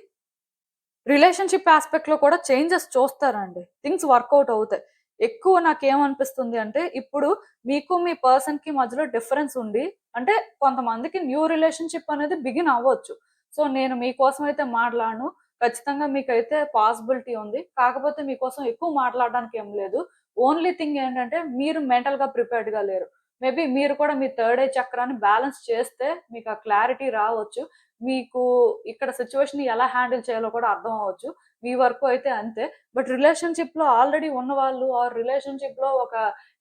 రిలేషన్‌షిప్ యాస్పెక్ట్‌లో కూడా చేంజెస్ చూస్తారండి. థింగ్స్ వర్కౌట్ అవుతాయి. ఎక్కువ నాకేమనిపిస్తుంది అంటే, ఇప్పుడు మీకు మీ పర్సన్‌కి మధ్యలో డిఫరెన్స్ ఉండి, అంటే కొంతమందికి న్యూ రిలేషన్‌షిప్ అనేది బిగిన్ అవ్వచ్చు. సో, నేను మీకోసం అయితే మాట్లాడను. ఖచ్చితంగా మీకైతే పాసిబిలిటీ ఉంది. కాకపోతే మీకోసం ఎక్కువ మాట్లాడడానికి ఏం లేదు. ఓన్లీ థింగ్ ఏంటంటే, మీరు మెంటల్‌గా ప్రిపేర్డ్‌గా లేరు. మేబీ మీరు కూడా మీ థర్డ్ ఐ చక్రాన్ని బ్యాలెన్స్ చేస్తే మీకు ఆ క్లారిటీ రావచ్చు. మీకు ఇక్కడ సిట్యుయేషన్‌ని ఎలా హ్యాండిల్ చేయాలో కూడా అర్థం అవ్వచ్చు. మీ వరకు అయితే అంతే. బట్ రిలేషన్‌షిప్‌లో ఆల్రెడీ ఉన్నవాళ్ళు ఆర్ రిలేషన్‌షిప్‌లో ఒక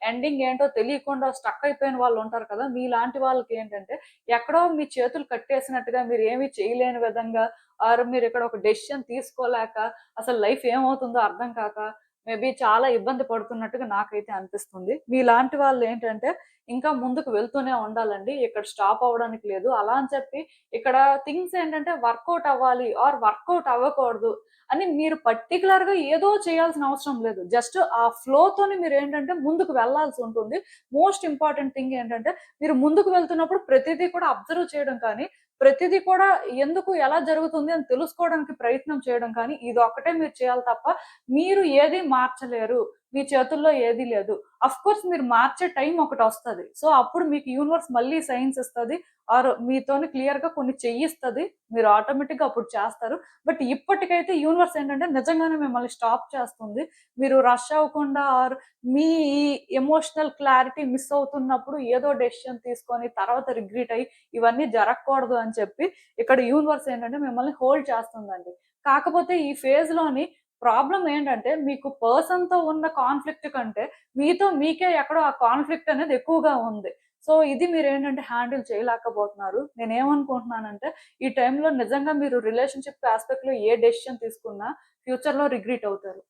ఎండింగ్ ఏంటో తెలియకుండా స్టక్ అయిపోయిన వాళ్ళుంటారు కదా! మీలాంటి వాళ్ళకేంటంటే ఎక్కడో మీ చేతులు కట్టేసినట్టుగా మీరేమి చేయలేని విధంగా ఆర్ మీరిక్కడ ఒక డెసిషన్ తీసుకోలేక అసలు లైఫ్ ఏమవుతుందో అర్థం కాక మేబీ చాలా ఇబ్బంది పడుతున్నట్టుగా నాకైతే అనిపిస్తుంది. మీలాంటి వాళ్ళేంటంటే ఇంకా ముందుకు వెళ్తూనే ఉండాలండి. ఇక్కడ స్టాప్ అవ్వడానికి లేదు. అలా అని చెప్పి ఇక్కడ థింగ్స్ ఏంటంటే వర్కౌట్ అవ్వాలి ఆర్ వర్కౌట్ అవ్వకూడదు అని మీరు పర్టిక్యులర్‌గా ఏదో చేయాల్సిన అవసరం లేదు. జస్ట్ ఆ ఫ్లోతోని మీరేంటంటే ముందుకు వెళ్ళాల్సి ఉంటుంది. మోస్ట్ ఇంపార్టెంట్ థింగ్ ఏంటంటే మీరు ముందుకు వెళ్తున్నప్పుడు ప్రతిదీ కూడా అబ్జర్వ్ చేయడం కానీ, ప్రతిదీ కూడా ఎందుకు ఎలా జరుగుతుంది అని తెలుసుకోవడానికి ప్రయత్నం చేయడం కానీ, ఇదొక్కటే మీరు చేయాలి తప్ప మీరు ఏది మార్చలేరు. మీ చేతుల్లో ఏది లేదు. ఆఫ్‌కోర్స్ మీరు మార్చే టైం ఒకటొస్తది. సో, అప్పుడు మీకు యూనివర్స్ మళ్ళీ సైన్స్ ఇస్తది. ఆర్ మీతోని క్లియర్‌గా కొన్ని చెయ్యిస్తది. మీరు ఆటోమేటిక్‌గా అప్పుడు చేస్తారు. బట్ ఇప్పటికైతే యూనివర్స్ ఏంటంటే నిజంగానే మిమ్మల్ని స్టాప్ చేస్తుంది. మీరు రష్ అవ్వకుండా ఆర్ మీ ఈ ఎమోషనల్ క్లారిటీ మిస్ అవుతున్నప్పుడు ఏదో డెసిషన్ తీసుకొని తర్వాత రిగ్రెట్ అయ్యి ఇవన్నీ జరగకూడదు అని చెప్పి ఇక్కడ యూనివర్స్ ఏంటంటే మిమ్మల్ని హోల్డ్ చేస్తుందండి. కాకపోతే ఈ ఫేజ్‌లోని ప్రాబ్లమ్ ఏంటంటే మీకు పర్సన్‌తో ఉన్న కాన్‌ఫ్లిక్ట్ కంటే మీతో మీకే ఎక్కడో ఆ కాన్‌ఫ్లిక్ట్ అనేది ఎక్కువగా ఉంది. సో, ఇది మీరేంటంటే హ్యాండిల్ చేయలేకపోతున్నారు. నేనేమనుకుంటున్నానంటే, ఈ టైంలో నిజంగా మీరు రిలేషన్‌షిప్ యాస్పెక్ట్‌లో ఏ డెసిషన్ తీసుకున్నా ఫ్యూచర్‌లో రిగ్రెట్ అవుతారు.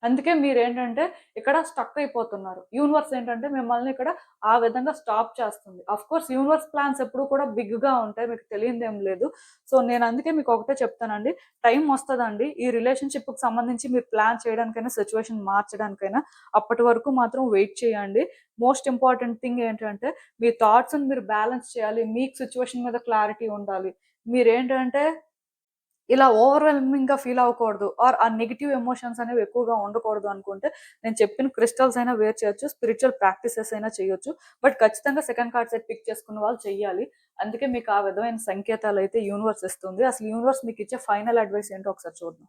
అందుకే మీరేంటంటే ఇక్కడ స్టక్ అయిపోతున్నారు. యూనివర్స్ ఏంటంటే మిమ్మల్ని ఇక్కడ ఆ విధంగా స్టాప్ చేస్తుంది. ఆఫ్‌కోర్స్ యూనివర్స్ ప్లాన్స్ ఎప్పుడు కూడా బిగ్‌గా ఉంటాయి. మీకు తెలియనిదేం లేదు. సో, నేను అందుకే మీకు ఒకటే చెప్తానండి. టైం వస్తదండి. ఈ రిలేషన్‌షిప్‌కి సంబంధించి మీరు ప్లాన్ చేయడానికైనా, సిట్యుయేషన్ మార్చడానికైనా అప్పటి వరకు మాత్రం వెయిట్ చేయండి. మోస్ట్ ఇంపార్టెంట్ థింగ్ ఏంటంటే మీ థాట్స్‌ని మీరు బ్యాలెన్స్ చేయాలి. మీకు సిట్యుయేషన్ మీద క్లారిటీ ఉండాలి. మీరేంటంటే ఇలా ఓవర్‌వెల్మింగ్‌గా ఫీల్ అవ్వకూడదు. ఆర్ ఆ నెగెటివ్ ఎమోషన్స్ అనేవి ఎక్కువగా ఉండకూడదు అనుకుంటే, నేను చెప్పిన క్రిస్టల్స్ అయినా వేర్ చేయొచ్చు. స్పిరిచ్యువల్ ప్రాక్టీసెస్ అయినా చేయొచ్చు. బట్ ఖచ్చితంగా సెకండ్ కార్డ్ సెట్ పిక్ చేసుకున్న వాళ్ళు చెయ్యాలి. అందుకే మీకు ఆ విధమైన సంకేతాలైతే యూనివర్స్ ఇస్తుంది. అసలు యూనివర్స్ మీకిచ్చే ఫైనల్ అడ్వైస్ ఏంటో ఒకసారి చూద్దాం.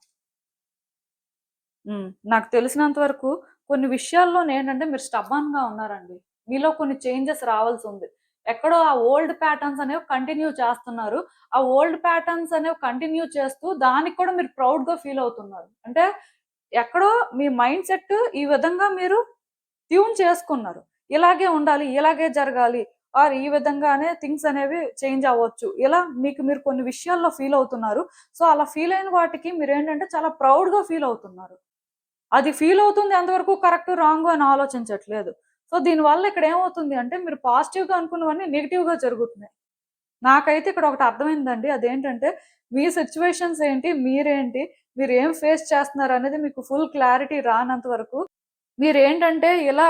నాకు తెలిసినంత వరకు కొన్ని విషయాల్లోనేంటంటే మీరు స్టబర్న్‌గా ఉన్నారండి. మీలో కొన్ని చేంజెస్ రావాల్సుంది. ఎక్కడో ఆ ఓల్డ్ ప్యాటర్న్స్ అనేవి కంటిన్యూ చేస్తున్నారు. ఆ ఓల్డ్ ప్యాటర్న్స్ అనేవి కంటిన్యూ చేస్తూ దానికి కూడా మీరు ప్రౌడ్‌గా ఫీల్ అవుతున్నారు. అంటే ఎక్కడో మీ మైండ్ సెట్ ఈ విధంగా మీరు ట్యూన్ చేసుకున్నారు. ఇలాగే ఉండాలి, ఇలాగే జరగాలి ఆర్ ఈ విధంగానే థింగ్స్ అనేవి చేంజ్ అవ్వచ్చు. ఇలా మీకు మీరు కొన్ని విషయాల్లో ఫీల్ అవుతున్నారు. సో, అలా ఫీల్ అయిన వాటికి మీరేంటంటే చాలా ప్రౌడ్‌గా ఫీల్ అవుతున్నారు. అది ఫీల్ అవుతుంది ఎంతవరకు కరెక్ట్, రాంగు అని ఆలోచించట్లేదు. సో, దీనివల్ల ఇక్కడ ఏమవుతుంది అంటే మీరు పాజిటివ్‌గా అనుకున్నవన్నీ నెగెటివ్‌గా జరుగుతున్నాయి. నాకైతే ఇక్కడ ఒకటి అర్థమైందండి. అదేంటంటే మీ సిట్యుయేషన్స్ ఏంటి? మీరేంటి? మీరేం ఫేస్ చేస్తున్నారనేది మీకు ఫుల్ క్లారిటీ రానంత వరకు మీరేంటంటే ఇలా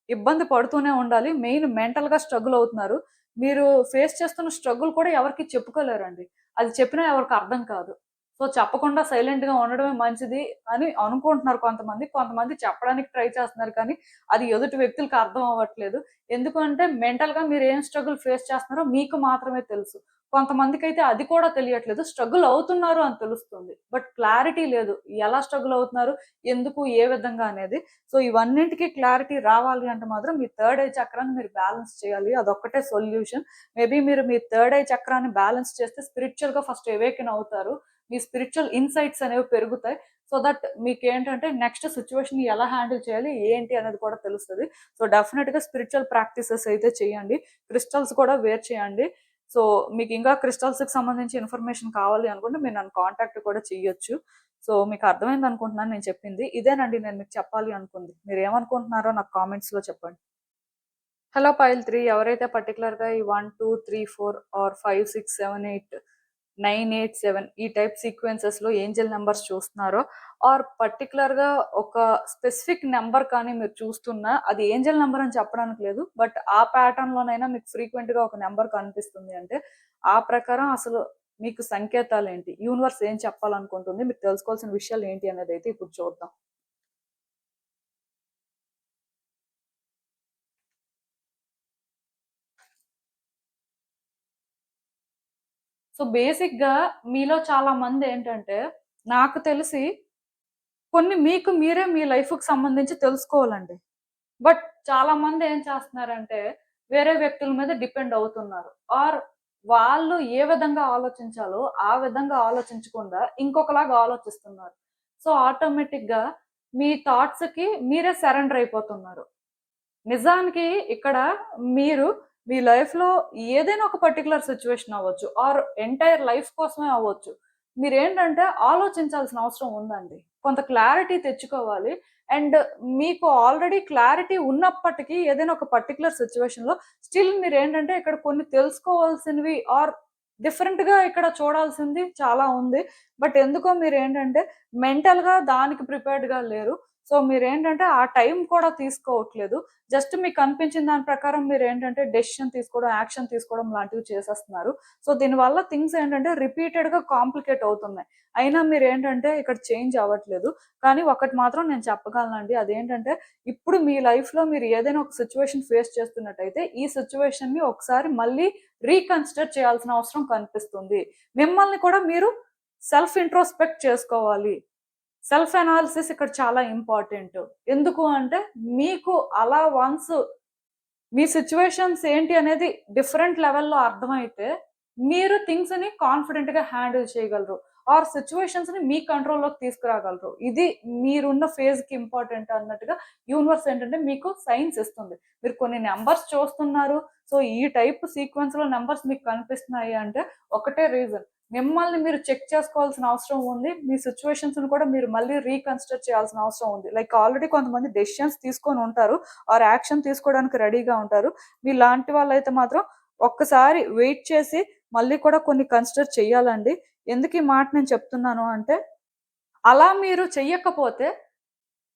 ఇబ్బంది పడుతూనే ఉండాలి. మెయిన్ మెంటల్‌గా స్ట్రగుల్ అవుతున్నారు. మీరు ఫేస్ చేస్తున్న స్ట్రగుల్ కూడా ఎవరికీ చెప్పుకోలేరండి. అది చెప్పినా ఎవరికీ అర్థం కాదు. సో, చెప్పకుండా సైలెంట్‌గా ఉండడమే మంచిది అని అనుకుంటున్నారు కొంతమంది. కొంతమంది చెప్పడానికి ట్రై చేస్తున్నారు కానీ, అది ఎదుటి వ్యక్తులకి అర్థం అవ్వట్లేదు. ఎందుకు అంటే మెంటల్‌గా మీరు ఏం స్ట్రగుల్ ఫేస్ చేస్తున్నారో మీకు మాత్రమే తెలుసు. కొంతమందికైతే అది కూడా తెలియట్లేదు. స్ట్రగుల్ అవుతున్నారు అని తెలుస్తుంది. బట్ క్లారిటీ లేదు. ఎలా స్ట్రగుల్ అవుతున్నారు? ఎందుకు? ఏ విధంగా అనేది. సో, ఇవన్నింటికి క్లారిటీ రావాలి అంటే మాత్రం మీ థర్డ్ ఐ చక్రాన్ని మీరు బ్యాలెన్స్ చేయాలి. అదొక్కటే సొల్యూషన్. మేబీ మీరు మీ థర్డ్ ఐ చక్రాన్ని బ్యాలెన్స్ చేస్తే స్పిరిచ్యువల్‌గా ఫస్ట్ అవేకెన్ అవుతారు. మీ స్పిరిచ్యువల్ ఇన్‌సైట్స్ అనేవి పెరుగుతాయి. సో దట్ మీకేంటంటే నెక్స్ట్ సిట్యుయేషన్‌ని ఎలా హ్యాండిల్ చేయాలి? ఏంటి? అనేది కూడా తెలుస్తది. సో, డెఫినిట్‌గా స్పిరిచ్యువల్ ప్రాక్టీసెస్ అయితే చేయండి. క్రిస్టల్స్ కూడా వేర్ చేయండి. సో, మీకింకా క్రిస్టల్స్‌కి సంబంధించి ఇన్ఫర్మేషన్ కావాలి అనుకుంటే మీరు నన్ను కాంటాక్ట్ కూడా చెయ్యొచ్చు. సో, మీకు అర్థమైందనుకుంటున్నాను నేను చెప్పింది. ఇదేనండి నేను మీకు చెప్పాలి అనుకుంది. మీరేమనుకుంటున్నారో నాకు కామెంట్స్‌లో చెప్పండి. హలో పైల్ 3 ఎవరైతే పర్టిక్యులర్‌గా ఈ 1, 2, 3, 4 ఆర్ 5, 6, 7, 8, 9, 8, 7 ఈ టైప్ సీక్వెన్సెస్‌లో ఏంజెల్ నంబర్స్ చూస్తున్నారో ఆర్ పర్టిక్యులర్‌గా ఒక స్పెసిఫిక్ నంబర్ కానీ మీరు చూస్తున్నా అది ఏంజెల్ నంబర్ అని చెప్పడానికి లేదు. బట్ ఆ ప్యాటర్న్‌లోనైనా మీకు ఫ్రీక్వెంట్‌గా ఒక నంబర్ కనిపిస్తుంది అంటే, ఆ ప్రకారం అసలు మీకు సంకేతాలేంటి? యూనివర్స్ ఏం చెప్పాలనుకుంటుంది? మీరు తెలుసుకోవాల్సిన విషయాలు ఏంటి అనేదైతే ఇప్పుడు చూద్దాం. సో, బేసిక్‌గా మీలో చాలా మందేంటంటే, నాకు తెలిసి కొన్ని మీకు మీరే మీ లైఫ్‌కి సంబంధించి తెలుసుకోవాలండి. బట్ చాలా మంది ఏం చేస్తున్నారంటే, వేరే వ్యక్తుల మీద డిపెండ్ అవుతున్నారు. ఆర్ వాళ్ళు ఏ విధంగా ఆలోచించాలో, ఆ విధంగా ఆలోచించకుండా ఇంకొకలాగా ఆలోచిస్తున్నారు. సో, ఆటోమేటిక్‌గా మీ థాట్స్‌కి మీరే సరెండర్ అయిపోతున్నారు. నిజానికి ఇక్కడ మీరు మీ లైఫ్‌లో ఏదైనా ఒక పర్టిక్యులర్ సిట్యుయేషన్ అవ్వచ్చు. ఆర్ ఎంటైర్ లైఫ్ కోసమే అవ్వచ్చు. మీరేంటంటే ఆలోచించాల్సిన అవసరం ఉందండి. కొంత క్లారిటీ తెచ్చుకోవాలి. అండ్ మీకు ఆల్రెడీ క్లారిటీ ఉన్నప్పటికీ ఏదైనా ఒక పర్టిక్యులర్ సిట్యుయేషన్‌లో స్టిల్ మీరేంటంటే ఇక్కడ కొన్ని తెలుసుకోవాల్సినవి ఆర్ డిఫరెంట్‌గా ఇక్కడ చూడాల్సింది చాలా ఉంది. బట్ ఎందుకో మీరేంటంటే మెంటల్‌గా దానికి ప్రిపేర్డ్‌గా లేరు. సో, మీరేంటంటే ఆ టైం కూడా తీసుకోవట్లేదు. జస్ట్ మీకనిపించిన దాని ప్రకారం మీరేంటంటే డెసిషన్ తీసుకోవడం, యాక్షన్ తీసుకోవడం లాంటివి చేసేస్తున్నారు. సో, దీనివల్ల థింగ్స్ ఏంటంటే రిపీటెడ్‌గా కాంప్లికేట్ అవుతున్నాయి. అయినా మీరేంటంటే ఇక్కడ చేంజ్ అవ్వట్లేదు. కానీ ఒకటి మాత్రం నేను చెప్పగలనండి. అదేంటంటే ఇప్పుడు మీ లైఫ్‌లో మీరు ఏదైనా ఒక సిట్యుయేషన్ ఫేస్ చేస్తున్నట్టయితే, ఈ సిట్యుయేషన్‌ని ఒకసారి మళ్ళీ రీకన్సిడర్ చేయాల్సిన అవసరం కనిపిస్తుంది. మిమ్మల్ని కూడా మీరు సెల్ఫ్ ఇంట్రోస్పెక్ట్ చేసుకోవాలి. సెల్ఫ్ అనాలిసిస్ ఇక్కడ చాలా ఇంపార్టెంట్. ఎందుకు అంటే మీకు అలా వన్స్ మీ సిట్యుయేషన్స్ ఏంటి అనేది డిఫరెంట్ లెవెల్‌లో అర్థమైతే, మీరు థింగ్స్‌ని కాన్ఫిడెంట్‌గా హ్యాండిల్ చేయగలరు. ఆర్ సిట్యుయేషన్స్‌ని మీ కంట్రోల్‌లోకి తీసుకురాగలరు. ఇది మీరున్న ఫేజ్‌కి ఇంపార్టెంట్ అన్నట్టుగా యూనివర్స్ ఏంటంటే మీకు సైన్స్ ఇస్తుంది. మీరు కొన్ని నంబర్స్ చూస్తున్నారు. సో, ఈ టైప్ సీక్వెన్స్‌లో నంబర్స్ మీకు కనిపిస్తున్నాయి అంటే ఒకటే రీజన్. మిమ్మల్ని మీరు చెక్ చేసుకోవాల్సిన అవసరం ఉంది. మీ సిట్యుయేషన్స్‌ని కూడా మీరు మళ్ళీ రీకన్సిడర్ చేయాల్సిన అవసరం ఉంది. లైక్ ఆల్రెడీ కొంతమంది డెసిషన్స్ తీసుకొని ఉంటారు. ఆర్ యాక్షన్ తీసుకోవడానికి రెడీగా ఉంటారు. మీలాంటి వాళ్ళైతే మాత్రం ఒక్కసారి వెయిట్ చేసి మళ్ళీ కూడా కొన్ని కన్సిడర్ చేయాలండి. ఎందుకు ఈ మాట నేను చెప్తున్నాను అంటే, అలా మీరు చెయ్యకపోతే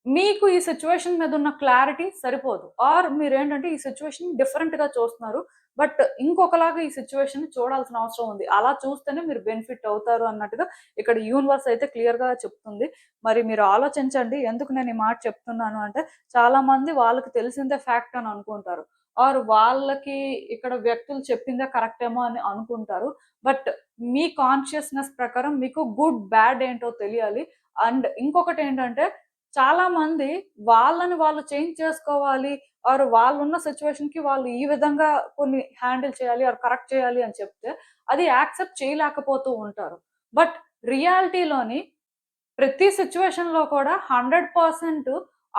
మీకు ఈ సిట్యుయేషన్ మీద ఉన్న క్లారిటీ సరిపోదు. ఆర్ మీరేంటంటే ఈ సిట్యుయేషన్ డిఫరెంట్‌గా చూస్తున్నారు. బట్ ఇంకొకలాగా ఈ సిట్యుయేషన్‌ని చూడాల్సిన అవసరం ఉంది. అలా చూస్తేనే మీరు బెనిఫిట్ అవుతారు అన్నట్టుగా ఇక్కడ యూనివర్స్ అయితే క్లియర్‌గా చెప్తుంది. మరి మీరు ఆలోచించండి. ఎందుకు నేను ఈ మాట చెప్తున్నాను అంటే, చాలామంది వాళ్ళకి తెలిసిందే ఫ్యాక్ట్ అని అనుకుంటారు. ఆర్ వాళ్ళకి ఇక్కడ వ్యక్తులు చెప్పిందే కరెక్ట్ ఏమో అని అనుకుంటారు. బట్ మీ కాన్షియస్‌నెస్ ప్రకారం మీకు గుడ్, బ్యాడ్ ఏంటో తెలియాలి. అండ్ ఇంకొకటేంటంటే, చాలా మంది వాళ్ళని వాళ్ళు చేంజ్ చేసుకోవాలి. ఆర్ వాళ్ళున్న సిట్యుయేషన్‌కి వాళ్ళు ఈ విధంగా కొన్ని హ్యాండిల్ చేయాలి ఆర్ కరెక్ట్ చేయాలి అని చెప్తే, అది యాక్సెప్ట్ చేయలేకపోతూ ఉంటారు. బట్ రియాలిటీలోని ప్రతి సిట్యుయేషన్‌లో కూడా 100%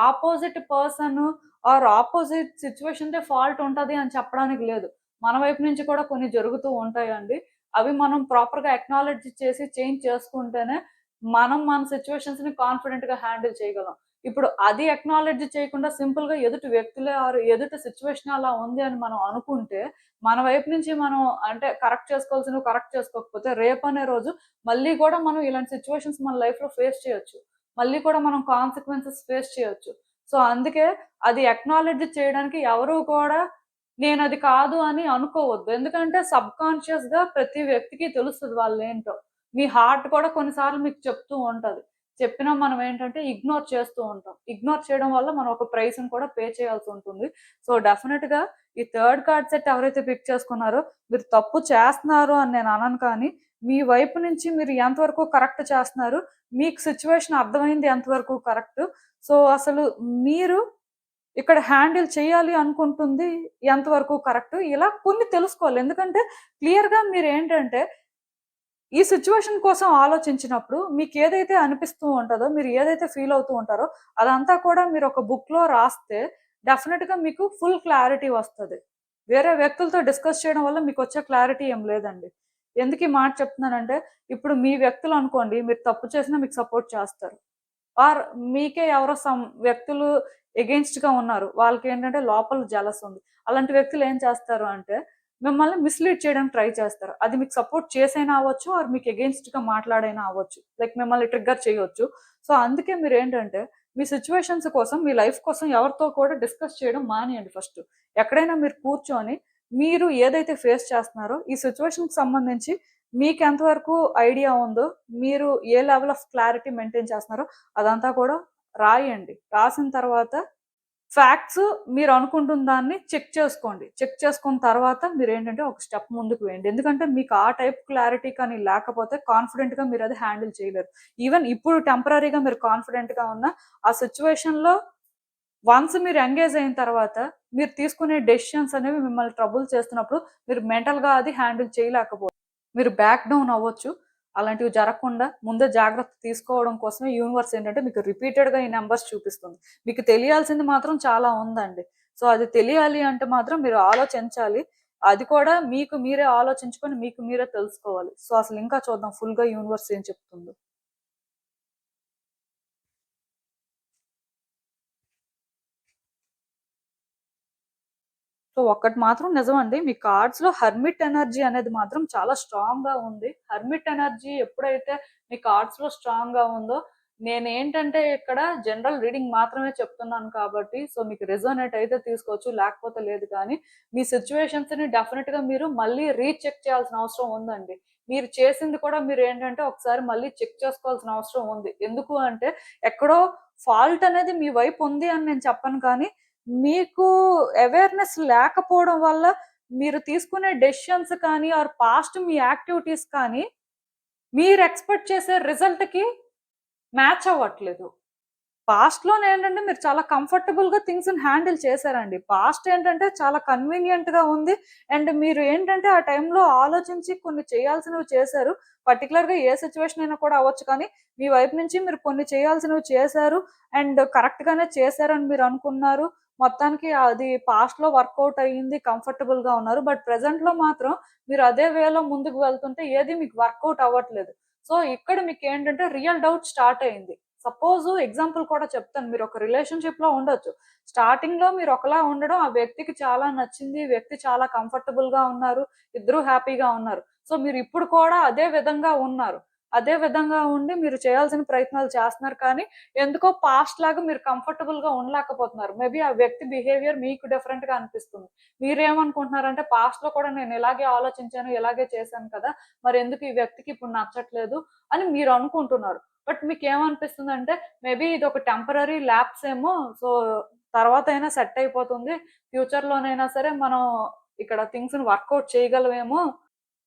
ఆపోజిట్ పర్సన్ ఆర్ ఆపోజిట్ సిట్యుయేషన్‌దే ఫాల్ట్ ఉంటది అని చెప్పడానికి లేదు. మన వైపు నుంచి కూడా కొన్ని జరుగుతూ ఉంటాయండి. అవి మనం ప్రాపర్‌గా అక్నాలెడ్జ్ చేసి చేంజ్ చేసుకుంటేనే మనం మన సిట్యుయేషన్స్‌ని కాన్ఫిడెంట్‌గా హ్యాండిల్ చేయగలం. ఇప్పుడు అది అక్నాలెడ్జ్ చేయకుండా సింపుల్‌గా ఎదుటి వ్యక్తులే ఆర్ ఎదుటి సిట్యుయేషన్ అలా ఉంది అని మనం అనుకుంటే, మన వైపు నుంచి మనం అంటే కరెక్ట్ చేసుకోవాల్సినవి కరెక్ట్ చేసుకోకపోతే రేపనే రోజు మళ్ళీ కూడా మనం ఇలాంటి సిట్యుయేషన్స్ మన లైఫ్‌లో ఫేస్ చేయొచ్చు. మళ్ళీ కూడా మనం కాన్సిక్వెన్సెస్ ఫేస్ చేయొచ్చు. సో, అందుకే అది అక్నాలెడ్జ్ చేయడానికి ఎవరు కూడా నేనది కాదు అని అనుకోవద్దు. ఎందుకంటే సబ్‌కాన్షియస్‌గా ప్రతి వ్యక్తికి తెలుస్తది వాళ్ళేంటో. మీ హార్ట్ కూడా కొన్నిసార్లు మీకు చెప్తూ ఉంటది. చెప్పినా మనం ఏంటంటే ఇగ్నోర్ చేస్తూ ఉంటాం. ఇగ్నోర్ చేయడం వల్ల మనం ఒక ప్రైస్‌ని కూడా పే చేయాల్సుంటుంది. సో, డెఫినిట్‌గా ఈ థర్డ్ కార్డ్ సెట్ ఎవరైతే పిక్ చేసుకున్నారో మీరు తప్పు చేస్తున్నారు అని నేను అనను కానీ, మీ వైపు నుంచి మీరు ఎంతవరకు కరెక్ట్ చేస్తున్నారు, మీకు సిట్యుయేషన్ అర్థమైంది ఎంతవరకు కరెక్ట్. సో, అసలు మీరు ఇక్కడ హ్యాండిల్ చేయాలి అనుకుంటుంది ఎంతవరకు కరెక్ట్. ఇలా కొన్ని తెలుసుకోవాలి. ఎందుకంటే క్లియర్‌గా మీరేంటంటే ఈ సిట్యుయేషన్ కోసం ఆలోచించినప్పుడు మీకేదైతే అనిపిస్తూ ఉంటదో, మీరు ఏదైతే ఫీల్ అవుతూ ఉంటారో, అదంతా కూడా మీరు ఒక బుక్‌లో రాస్తే డెఫినిట్‌గా మీకు ఫుల్ క్లారిటీ వస్తది. వేరే వ్యక్తులతో డిస్కస్ చేయడం వల్ల మీకొచ్చే క్లారిటీ ఏం లేదండి. ఎందుకు ఈ మాట చెప్తున్నానంటే, ఇప్పుడు మీ వ్యక్తులు అనుకోండి, మీరు తప్పు చేసినా మీకు సపోర్ట్ చేస్తారు. ఆర్ మీకే ఎవరో వ్యక్తులు ఎగెయిన్స్ట్‌గా ఉన్నారు. వాళ్ళకేంటంటే లోపల జెలస్ ఉంది. అలాంటి వ్యక్తులు ఏం చేస్తారు అంటే, మిమ్మల్ని మిస్‌లీడ్ చేయడానికి ట్రై చేస్తారు. అది మీకు సపోర్ట్ చేసైనా అవ్వచ్చు, ఆర్ మీకు ఎగెయిన్స్ట్‌గా మాట్లాడైనా అవ్వచ్చు. లైక్ మిమ్మల్ని ట్రిగ్గర్ చేయొచ్చు. సో, అందుకే మీరేంటంటే, మీ సిట్యుయేషన్స్ కోసం, మీ లైఫ్ కోసం ఎవరితో కూడా డిస్కస్ చేయడం మానేయండి ఫస్ట్. ఎక్కడైనా మీరు కూర్చొని, మీరు ఏదైతే ఫేస్ చేస్తున్నారో, ఈ సిట్యుయేషన్‌కి సంబంధించి మీకెంత వరకు ఐడియా ఉందో, మీరు ఏ లెవెల్ ఆఫ్ క్లారిటీ మెయింటైన్ చేస్తున్నారో అదంతా కూడా రాయండి. రాసిన తర్వాత ఫ్యాక్ట్స్ మీరు అనుకుంటున్న దాన్ని చెక్ చేసుకోండి. చెక్ చేసుకున్న తర్వాత మీరేంటంటే ఒక స్టెప్ ముందుకు వేయండి. ఎందుకంటే మీకు ఆ టైప్ క్లారిటీ కానీ లేకపోతే కాన్ఫిడెంట్‌గా మీరది హ్యాండిల్ చేయలేరు. ఈవెన్ ఇప్పుడు టెంపరరీగా మీరు కాన్ఫిడెంట్‌గా ఉన్న ఆ సిట్యుయేషన్‌లో వన్స్ మీరు ఎంగేజ్ అయిన తర్వాత మీరు తీసుకునే డెసిషన్స్ అనేవి మిమ్మల్ని ట్రబుల్ చేస్తున్నప్పుడు మీరు మెంటల్‌గా అది హ్యాండిల్ చేయలేకపోవచ్చు. మీరు బ్యాక్ డౌన్ అవ్వచ్చు. అలాంటివి జరగకుండా ముందే జాగ్రత్త తీసుకోవడం కోసమే యూనివర్స్ ఏంటంటే మీకు రిపీటెడ్‌గా ఈ నంబర్స్ చూపిస్తుంది. మీకు తెలియాల్సింది మాత్రం చాలా ఉందండి. సో, అది తెలియాలి అంటే మాత్రం మీరు ఆలోచించాలి. అది కూడా మీకు మీరే ఆలోచించుకొని మీకు మీరే తెలుసుకోవాలి. సో, అసలు ఇంకా చూద్దాం ఫుల్‌గా యూనివర్స్ ఏం చెప్తుందో. సో, ఒక్కటి మాత్రం నిజమండి. మీ కార్డ్స్‌లో హెర్మిట్ ఎనర్జీ అనేది మాత్రం చాలా స్ట్రాంగ్‌గా ఉంది. హెర్మిట్ ఎనర్జీ ఎప్పుడైతే మీ కార్డ్స్‌లో స్ట్రాంగ్‌గా ఉందో, నేనేంటంటే ఇక్కడ జనరల్ రీడింగ్ మాత్రమే చెప్తున్నాను కాబట్టి, సో, మీకు రెజోనేట్ అయితే తీసుకోవచ్చు, లేకపోతే లేదు కానీ, మీ సిట్యుయేషన్స్‌ని డెఫినిట్‌గా మీరు మళ్ళీ రీచెక్ చేయాల్సిన అవసరం ఉందండి. మీరు చేసింది కూడా మీరేంటంటే ఒకసారి మళ్ళీ చెక్ చేసుకోవాల్సిన అవసరం ఉంది. ఎందుకు అంటే, ఎక్కడో ఫాల్ట్ అనేది మీ వైపు ఉంది అని నేను చెప్పను కానీ, మీకు అవేర్‌నెస్ లేకపోవడం వల్ల మీరు తీసుకునే డెసిషన్స్ కానీ ఆర్ పాస్ట్ మీ యాక్టివిటీస్ కానీ మీరు ఎక్స్‌పెక్ట్ చేసే రిజల్ట్‌కి మ్యాచ్ అవ్వట్లేదు. పాస్ట్‌లోనేంటంటే మీరు చాలా కంఫర్టబుల్‌గా థింగ్స్‌ని హ్యాండిల్ చేశారండి. పాస్ట్ ఏంటంటే చాలా కన్వీనియంట్‌గా ఉంది. అండ్ మీరు ఏంటంటే ఆ టైంలో ఆలోచించి కొన్ని చేయాల్సినవి చేశారు. పర్టిక్యులర్‌గా ఏ సిట్యుయేషన్ అయినా కూడా అవ్వచ్చు కానీ, మీ వైపు నుంచి మీరు కొన్ని చేయాల్సినవి చేశారు. అండ్ కరెక్ట్‌గానే చేశారని మీరు అనుకున్నారు. మొత్తానికి అది పాస్ట్ లో వర్కౌట్ అయ్యింది, కంఫర్టబుల్ గా ఉన్నారు. బట్ ప్రెసెంట్ లో మాత్రం మీరు అదే వేలో ముందుకు వెళ్తుంటే ఏది మీకు వర్కౌట్ అవ్వట్లేదు. సో ఇక్కడ మీకు ఏంటంటే రియల్ డౌట్ స్టార్ట్ అయింది. సపోజ్ ఎగ్జాంపుల్ కూడా చెప్తాను. మీరు ఒక రిలేషన్షిప్ లో ఉండొచ్చు. స్టార్టింగ్ లో మీరు ఒకలా ఉండడం ఆ వ్యక్తికి చాలా నచ్చింది, వ్యక్తి చాలా కంఫర్టబుల్ గా ఉన్నారు, ఇద్దరు హ్యాపీగా ఉన్నారు. సో మీరు ఇప్పుడు కూడా అదే విధంగా ఉన్నారు. అదే విధంగా ఉండి మీరు చేయాల్సిన ప్రయత్నాలు చేస్తున్నారు. కానీ ఎందుకో పాస్ట్ లాగా మీరు కంఫర్టబుల్ గా ఉండలేకపోతున్నారు. మేబీ ఆ వ్యక్తి బిహేవియర్ మీకు డిఫరెంట్ గా అనిపిస్తుంది. మీరేమనుకుంటున్నారంటే పాస్ట్ లో కూడా నేను ఇలాగే ఆలోచించాను, ఇలాగే చేశాను కదా, మరి ఎందుకు ఈ వ్యక్తికి ఇప్పుడు నచ్చట్లేదు అని మీరు అనుకుంటున్నారు. బట్ మీకు ఏమనిపిస్తుంది అంటే మేబీ ఇది ఒక టెంపరరీ ల్యాప్స్ ఏమో, సో తర్వాత అయినా సెట్ అయిపోతుంది, ఫ్యూచర్ లోనైనా సరే మనం ఇక్కడ థింగ్స్ ని వర్కౌట్ చేయగలమేమో,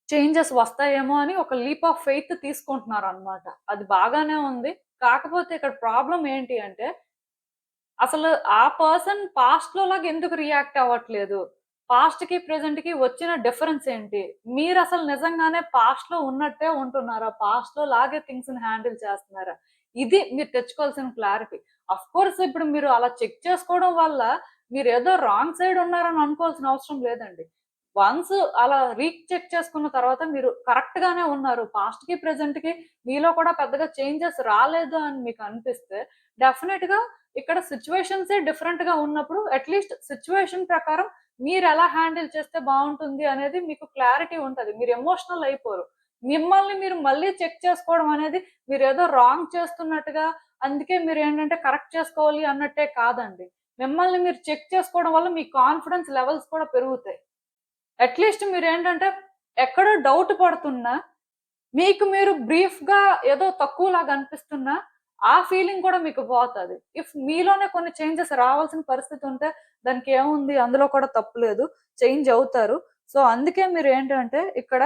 చేంజెస్ వస్తాయేమో అని ఒక లీప్ ఆఫ్ ఫెయిత్ తీసుకుంటున్నారు అనమాట. అది బాగానే ఉంది. కాకపోతే ఇక్కడ ప్రాబ్లం ఏంటి అంటే అసలు ఆ పర్సన్ పాస్ట్ లో లాగా ఎందుకు రియాక్ట్ అవ్వట్లేదు? పాస్ట్ కి ప్రెజెంట్ కి వచ్చిన డిఫరెన్స్ ఏంటి? మీరు అసలు నిజంగానే పాస్ట్ లో ఉన్నట్టే ఉంటున్నారా? పాస్ట్ లో లాగే థింగ్స్ ని హ్యాండిల్ చేస్తున్నారా? ఇది మీరు తెచ్చుకోవాల్సిన క్లారిటీ. అఫ్ కోర్స్ ఇప్పుడు మీరు అలా చెక్ చేసుకోవడం వల్ల మీరు ఏదో రాంగ్ సైడ్ ఉన్నారని అనుకోవాల్సిన అవసరం లేదండి. వన్స్ అలా రీచెక్ చేసుకున్న తర్వాత మీరు కరెక్ట్ గానే ఉన్నారు. పాస్ట్ కి ప్రెజెంట్ కి మీలో కూడా పెద్దగా చేంజెస్ రాలేదు అని మీకు అనిపిస్తే డెఫినెట్ గా ఇక్కడ సిచ్యువేషన్సే డిఫరెంట్ గా ఉన్నప్పుడు అట్లీస్ట్ సిచ్యువేషన్ ప్రకారం మీరు ఎలా హ్యాండిల్ చేస్తే బాగుంటుంది అనేది మీకు క్లారిటీ ఉంటది. మీరు ఎమోషనల్ అయిపోరు. మిమ్మల్ని మీరు మళ్ళీ చెక్ చేసుకోవడం అనేది మీరు ఏదో రాంగ్ చేస్తున్నట్టుగా, అందుకే మీరు ఏంటంటే కరెక్ట్ చేసుకోవాలి అన్నట్టే కాదండి. మిమ్మల్ని మీరు చెక్ చేసుకోవడం వల్ల మీ కాన్ఫిడెన్స్ లెవెల్స్ కూడా పెరుగుతాయి. అట్లీస్ట్ మీరేంటంటే ఎక్కడో డౌట్ పడుతున్నా, మీకు మీరు బ్రీఫ్‌గా ఏదో తక్కువలాగా అనిపిస్తున్నా, ఆ ఫీలింగ్ కూడా మీకు పోతది. ఇఫ్ మీలోనే కొన్ని చేంజెస్ రావాల్సిన పరిస్థితి ఉంటే దానికేముంది, అందులో కూడా తప్పు లేదు. చేంజ్ అవుతారు. సో, అందుకే మీరేంటంటే ఇక్కడ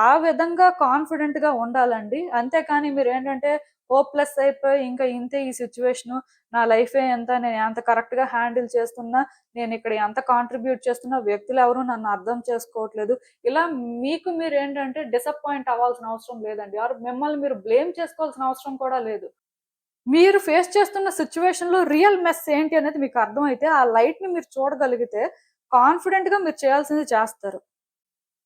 ఆ విధంగా కాన్ఫిడెంట్‌గా ఉండాలండి. అంతేకాని మీరేంటంటే హోప్‌లెస్ అయిపోయి ఇంకా ఇంతే ఈ సిట్యుయేషను, నా లైఫే ఎంత, నేను ఎంత కరెక్ట్‌గా హ్యాండిల్ చేస్తున్నా, నేనిక్కడ ఎంత కాంట్రిబ్యూట్ చేస్తున్నా, వ్యక్తులెవరు నన్ను అర్థం చేసుకోవట్లేదు. ఇలా మీకు మీరేంటంటే డిసప్పాయింట్ అవ్వాల్సిన అవసరం లేదండి. ఆర్ మిమ్మల్ని మీరు బ్లేమ్ చేసుకోవాల్సిన అవసరం కూడా లేదు. మీరు ఫేస్ చేస్తున్న సిట్యుయేషన్‌లో రియల్ మెస్ ఏంటి అనేది మీకు అర్థమైతే, ఆ లైట్‌ని మీరు చూడగలిగితే కాన్ఫిడెంట్‌గా మీరు చేయాల్సింది చేస్తారు.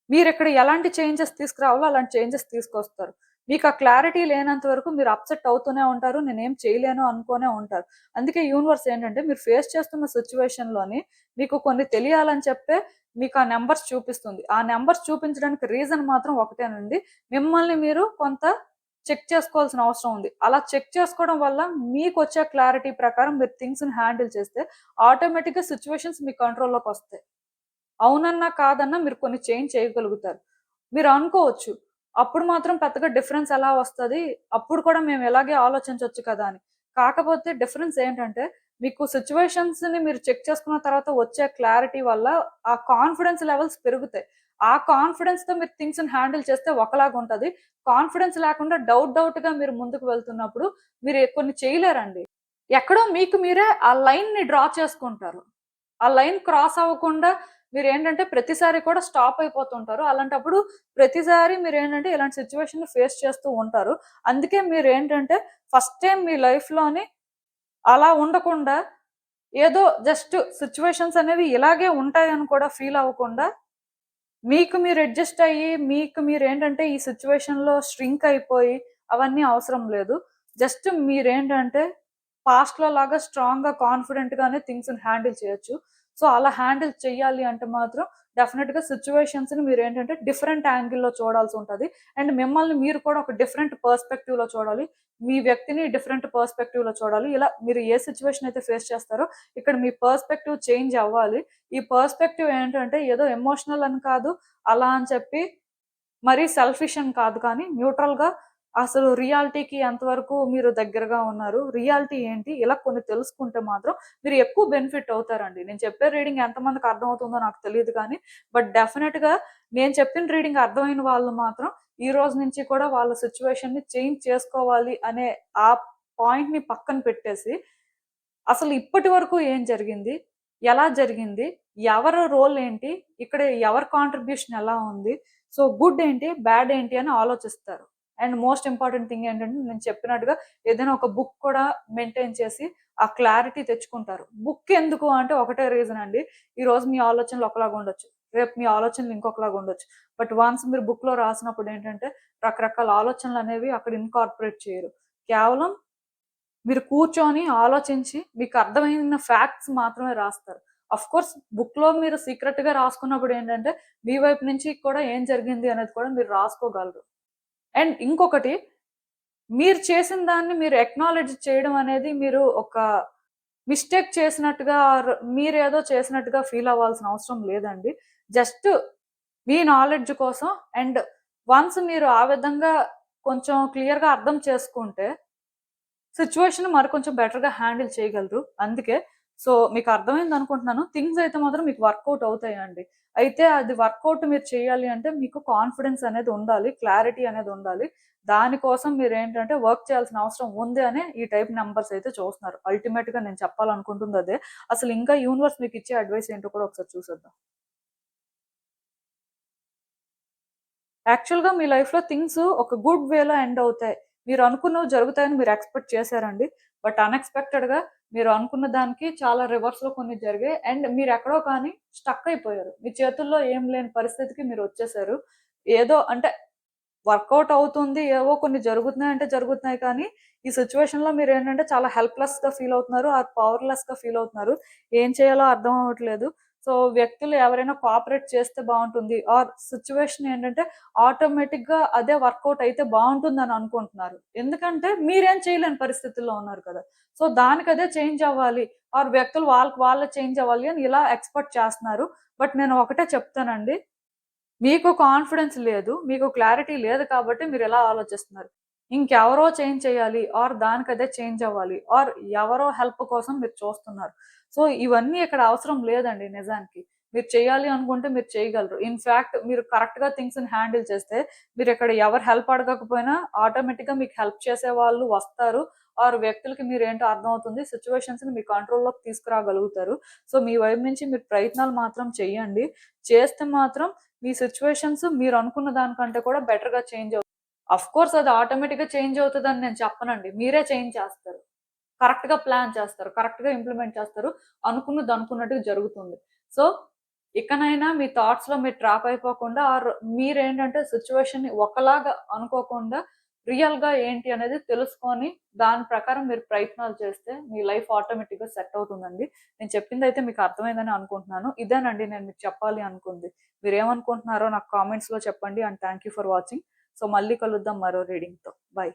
మీరిక్కడ ఎలాంటి చేంజెస్ తీసుకురావాలో అలాంటి చేంజెస్ తీసుకొస్తారు. మీకు ఆ క్లారిటీ లేనంత వరకు మీరు అప్‌సెట్ అవుతూనే ఉంటారు. నేనేం చేయలేను అనుకోనే ఉంటారు. అందుకే యూనివర్స్ ఏంటంటే మీరు ఫేస్ చేస్తున్న సిట్యుయేషన్‌లోని మీకు కొన్ని తెలియాలని చెప్పే మీకు ఆ నంబర్స్ చూపిస్తుంది. ఆ నంబర్స్ చూపించడానికి రీజన్ మాత్రం ఒకటేనండి. మిమ్మల్ని మీరు కొంత చెక్ చేసుకోవాల్సిన అవసరం ఉంది. అలా చెక్ చేసుకోవడం వల్ల మీకొచ్చే క్లారిటీ ప్రకారం మీరు థింగ్స్‌ని హ్యాండిల్ చేస్తే ఆటోమేటిక్‌గా సిట్యుయేషన్స్ మీ కంట్రోల్‌లోకొస్తాయి. అవునన్నా, కాదన్నా మీరు కొన్ని చేంజ్ చేయగలుగుతారు. మీరు అనుకోవచ్చు, అప్పుడు మాత్రం పెద్దగా డిఫరెన్స్ ఎలా వస్తది? అప్పుడు కూడా మేము ఇలాగే ఆలోచించొచ్చు కదా అని. కాకపోతే డిఫరెన్స్ ఏంటంటే, మీకు సిట్యుయేషన్స్‌ని మీరు చెక్ చేసుకున్న తర్వాత వచ్చే క్లారిటీ వల్ల ఆ కాన్ఫిడెన్స్ లెవెల్స్ పెరుగుతాయి. ఆ కాన్ఫిడెన్స్‌తో మీరు థింగ్స్‌ని హ్యాండిల్ చేస్తే ఒకలాగుంటది. కాన్ఫిడెన్స్ లేకుండా డౌట్‌గా మీరు ముందుకు వెళ్తున్నప్పుడు మీరు కొన్ని చేయలేరండి. ఎక్కడో మీకు మీరే ఆ లైన్‌ని డ్రా చేసుకుంటారు. ఆ లైన్ క్రాస్ అవ్వకుండా మీరేంటంటే ప్రతిసారి కూడా స్టాప్ అయిపోతుంటారు. అలాంటప్పుడు ప్రతిసారి మీరేంటంటే ఇలాంటి సిట్యుయేషన్‌ని ఫేస్ చేస్తూ ఉంటారు. అందుకే మీరేంటంటే ఫస్ట్ టైమ్ మీ లైఫ్‌లోని అలా ఉండకుండా ఏదో జస్ట్ సిట్యుయేషన్స్ అనేవి ఇలాగే ఉంటాయని కూడా ఫీల్ అవ్వకుండా మీకు మీరు అడ్జస్ట్ అయ్యి, మీకు మీరేంటంటే ఈ సిట్యుయేషన్‌లో ష్రింక్ అయిపోయి అవన్నీ అవసరం లేదు. జస్ట్ మీరేంటంటే పాస్ట్‌లో లాగా స్ట్రాంగ్‌గా, కాన్ఫిడెంట్‌గానే థింగ్స్‌ని హ్యాండిల్ చేయొచ్చు. సో, అలా హ్యాండిల్ చెయ్యాలి అంటే మాత్రం డెఫినిట్‌గా సిట్యుయేషన్స్‌ని మీరేంటంటే డిఫరెంట్ యాంగిల్‌లో చూడాల్సుంటది. అండ్ మిమ్మల్ని మీరు కూడా ఒక డిఫరెంట్ పర్స్‌పెక్టివ్‌లో చూడాలి. మీ వ్యక్తిని డిఫరెంట్ పర్స్‌పెక్టివ్‌లో చూడాలి. ఇలా మీరు ఏ సిట్యుయేషన్ అయితే ఫేస్ చేస్తారో ఇక్కడ మీ పర్స్‌పెక్టివ్ చేంజ్ అవ్వాలి. ఈ పర్స్‌పెక్టివ్ ఏంటంటే ఏదో ఎమోషనల్ అని కాదు, అలా అని చెప్పి మరీ సెల్ఫిష్ అని కాదు, కానీ న్యూట్రల్‌గా అసలు రియాలిటీకి ఎంతవరకు మీరు దగ్గరగా ఉన్నారు, రియాలిటీ ఏంటి, ఇలా కొన్ని తెలుసుకుంటే మాత్రం మీరు ఎక్కువ బెనిఫిట్ అవుతారండి. నేను చెప్పే రీడింగ్ ఎంతమందికి అర్థమవుతుందో నాకు తెలీదు కానీ, బట్ డెఫినిట్‌గా నేను చెప్పిన రీడింగ్ అర్థమైన వాళ్ళు మాత్రం ఈ రోజు నుంచి కూడా వాళ్ళ సిట్యుయేషన్‌ని చేంజ్ చేసుకోవాలి అనే ఆ పాయింట్‌ని పక్కన పెట్టేసి, అసలు ఇప్పటి వరకు ఏం జరిగింది? ఎలా జరిగింది? ఎవరి రోల్ ఏంటి? ఇక్కడ ఎవరి కాంట్రిబ్యూషన్ ఎలా ఉంది? సో, గుడ్ ఏంటి? బ్యాడ్ ఏంటి? అని ఆలోచిస్తారు. అండ్ మోస్ట్ ఇంపార్టెంట్ థింగ్ ఏంటంటే నేను చెప్పినట్టుగా ఏదైనా ఒక బుక్ కూడా మెయింటైన్ చేసి ఆ క్లారిటీ తెచ్చుకుంటారు. బుక్ ఎందుకు అంటే ఒకటే రీజన్ అండి. ఈ రోజు మీ ఆలోచనలు ఒకలాగా ఉండొచ్చు, రేపు మీ ఆలోచనలు ఇంకొకలాగా ఉండొచ్చు. బట్ వన్స్ మీరు బుక్ లో రాసినప్పుడు ఏంటంటే రకరకాల ఆలోచనలు అనేవి అక్కడ ఇన్కార్పొరేట్ చేయరు. కేవలం మీరు కూర్చొని ఆలోచించి మీకు అర్థమైన ఫ్యాక్ట్స్ మాత్రమే రాస్తారు. అఫ్ కోర్స్ బుక్ లో మీరు సీక్రెట్ గా రాసుకున్నప్పుడు ఏంటంటే మీ వైపు నుంచి కూడా ఏం జరిగింది అనేది కూడా మీరు రాసుకోగలరు. అండ్ ఇంకొకటి, మీరు చేసిన దాన్ని మీరు ఎక్నాలెడ్జ్ చేయడం అనేది మీరు ఒక మిస్టేక్ చేసినట్టుగా మీరేదో చేసినట్టుగా ఫీల్ అవ్వాల్సిన అవసరం లేదండి. జస్ట్ మీ నాలెడ్జ్ కోసం. అండ్ వన్స్ మీరు ఆ విధంగా కొంచెం క్లియర్ గా అర్థం చేసుకుంటే సిచ్యువేషన్ మరి కొంచెం బెటర్‌గా హ్యాండిల్ చేయగలరు. అందుకే సో, మీకు అర్థమైంది అనుకుంటున్నాను. థింగ్స్ అయితే మాత్రం మీకు వర్కౌట్ అవుతాయండి. అయితే అది వర్కౌట్ మీరు చేయాలి అంటే మీకు కాన్ఫిడెన్స్ అనేది ఉండాలి. క్లారిటీ అనేది ఉండాలి. దానికోసం మీరేంటంటే వర్క్ చేయాల్సిన అవసరం ఉంది అనే ఈ టైప్ నంబర్స్ అయితే చూస్తున్నారు. అల్టిమేట్‌గా నేను చెప్పాలనుకుంటుంది అదే. అసలు ఇంకా యూనివర్స్ మీకు ఇచ్చే అడ్వైస్ ఏంటో కూడా ఒకసారి చూసేద్దాం. యాక్చువల్‌గా మీ లైఫ్‌లో థింగ్స్ ఒక గుడ్ వేలో ఎండ్ అవుతాయి. మీరు అనుకున్నవి జరుగుతాయని మీరు ఎక్స్‌పెక్ట్ చేశారండి. బట్ అన్‌ఎక్స్‌పెక్టెడ్‌గా మీరు అనుకున్న దానికి చాలా రివర్స్‌లో కొన్ని జరిగాయి. అండ్ మీరెక్కడో కానీ స్టక్ అయిపోయారు. మీ చేతుల్లో ఏం లేని పరిస్థితికి మీరొచ్చేసారు. ఏదో అంటే వర్కౌట్ అవుతుంది. ఏవో కొన్ని జరుగుతున్నాయి అంటే జరుగుతున్నాయి కానీ, ఈ సిట్యుయేషన్‌లో మీరేంటంటే చాలా హెల్ప్‌లెస్‌గా ఫీల్ అవుతున్నారు. ఆర్ పవర్‌లెస్‌గా ఫీల్ అవుతున్నారు. ఏం చేయాలో అర్థం అవ్వట్లేదు. సో, వ్యక్తులు ఎవరైనా కోఆపరేట్ చేస్తే బావుంటుంది. ఆర్ సిట్యుయేషన్ ఏంటంటే ఆటోమేటిక్‌గా అదే వర్కౌట్ అయితే బావుంటుందని అనుకుంటున్నారు. ఎందుకంటే మీరేం చేయలేని పరిస్థితుల్లో ఉన్నారు కదా! సో, దానికదే చేంజ్ అవ్వాలి. ఆర్ వ్యక్తులు వాళ్ళకి వాళ్ళే చేంజ్ అవ్వాలి అని ఇలా ఎక్స్‌పెక్ట్ చేస్తున్నారు. బట్ నేను ఒకటే చెప్తానండి. మీకు కాన్ఫిడెన్స్ లేదు. మీకు క్లారిటీ లేదు కాబట్టి మీరిలా ఆలోచిస్తున్నారు. ఇంకెవరో చేంజ్ చేయాలి ఆర్ దానికదే చేంజ్ అవ్వాలి ఆర్ ఎవరో హెల్ప్ కోసం మీరు చూస్తున్నారు. సో, ఇవన్నీ ఇక్కడ అవసరం లేదండి నిజానికి. మీరు చేయాలి అనుకుంటే మీరు చేయగలరు. ఇన్‌ఫాక్ట్ మీరు కరెక్ట్‌గా థింగ్స్‌ని హ్యాండిల్ చేస్తే మీరిక్కడ ఎవరు హెల్ప్ అడగకపోయినా ఆటోమేటిక్‌గా మీకు హెల్ప్ చేసేవాళ్ళు వస్తారు. ఆర్ వ్యక్తులకి మీరేంటో అర్థమవుతుంది. సిట్యుయేషన్స్‌ని మీ కంట్రోల్‌లోకి తీసుకురాగలుగుతారు. సో, మీ వైపు నుంచి మీరు ప్రయత్నాలు మాత్రం చేయండి. చేస్తే మాత్రం మీ సిట్యుయేషన్స్ మీరనుకున్న దానికంటే కూడా బెటర్‌గా చేంజ్ అవుతాయి. అఫ్‌కోర్స్ అది ఆటోమేటిక్‌గా చేంజ్ అవుతదని నేను చెప్పనండి. మీరే చేంజ్ చేస్తారు. కరెక్ట్‌గా ప్లాన్ చేస్తారు. కరెక్ట్‌గా ఇంప్లిమెంట్ చేస్తారు. అనుకున్నది అనుకున్నట్టుగా జరుగుతుంది. సో, ఇకనైనా మీ థాట్స్‌లో మీరు ట్రాప్ అయిపోకుండా ఆర్ మీరేంటంటే సిట్యుయేషన్‌ని ఒకలాగా అనుకోకుండా రియల్‌గా ఏంటి అనేది తెలుసుకొని దాని ప్రకారం మీరు ప్రయత్నాలు చేస్తే మీ లైఫ్ ఆటోమేటిక్‌గా సెట్ అవుతుందండి. నేను చెప్పిందైతే మీకు అర్థమైందని అనుకుంటున్నాను. ఇదేనండి నేను మీకు చెప్పాలి అనుకుంది. మీరేమనుకుంటున్నారో నాకు కామెంట్స్‌లో చెప్పండి. And thank you for watching. So, మళ్ళీ కలుద్దాం మరో రీడింగ్‌తో. బై.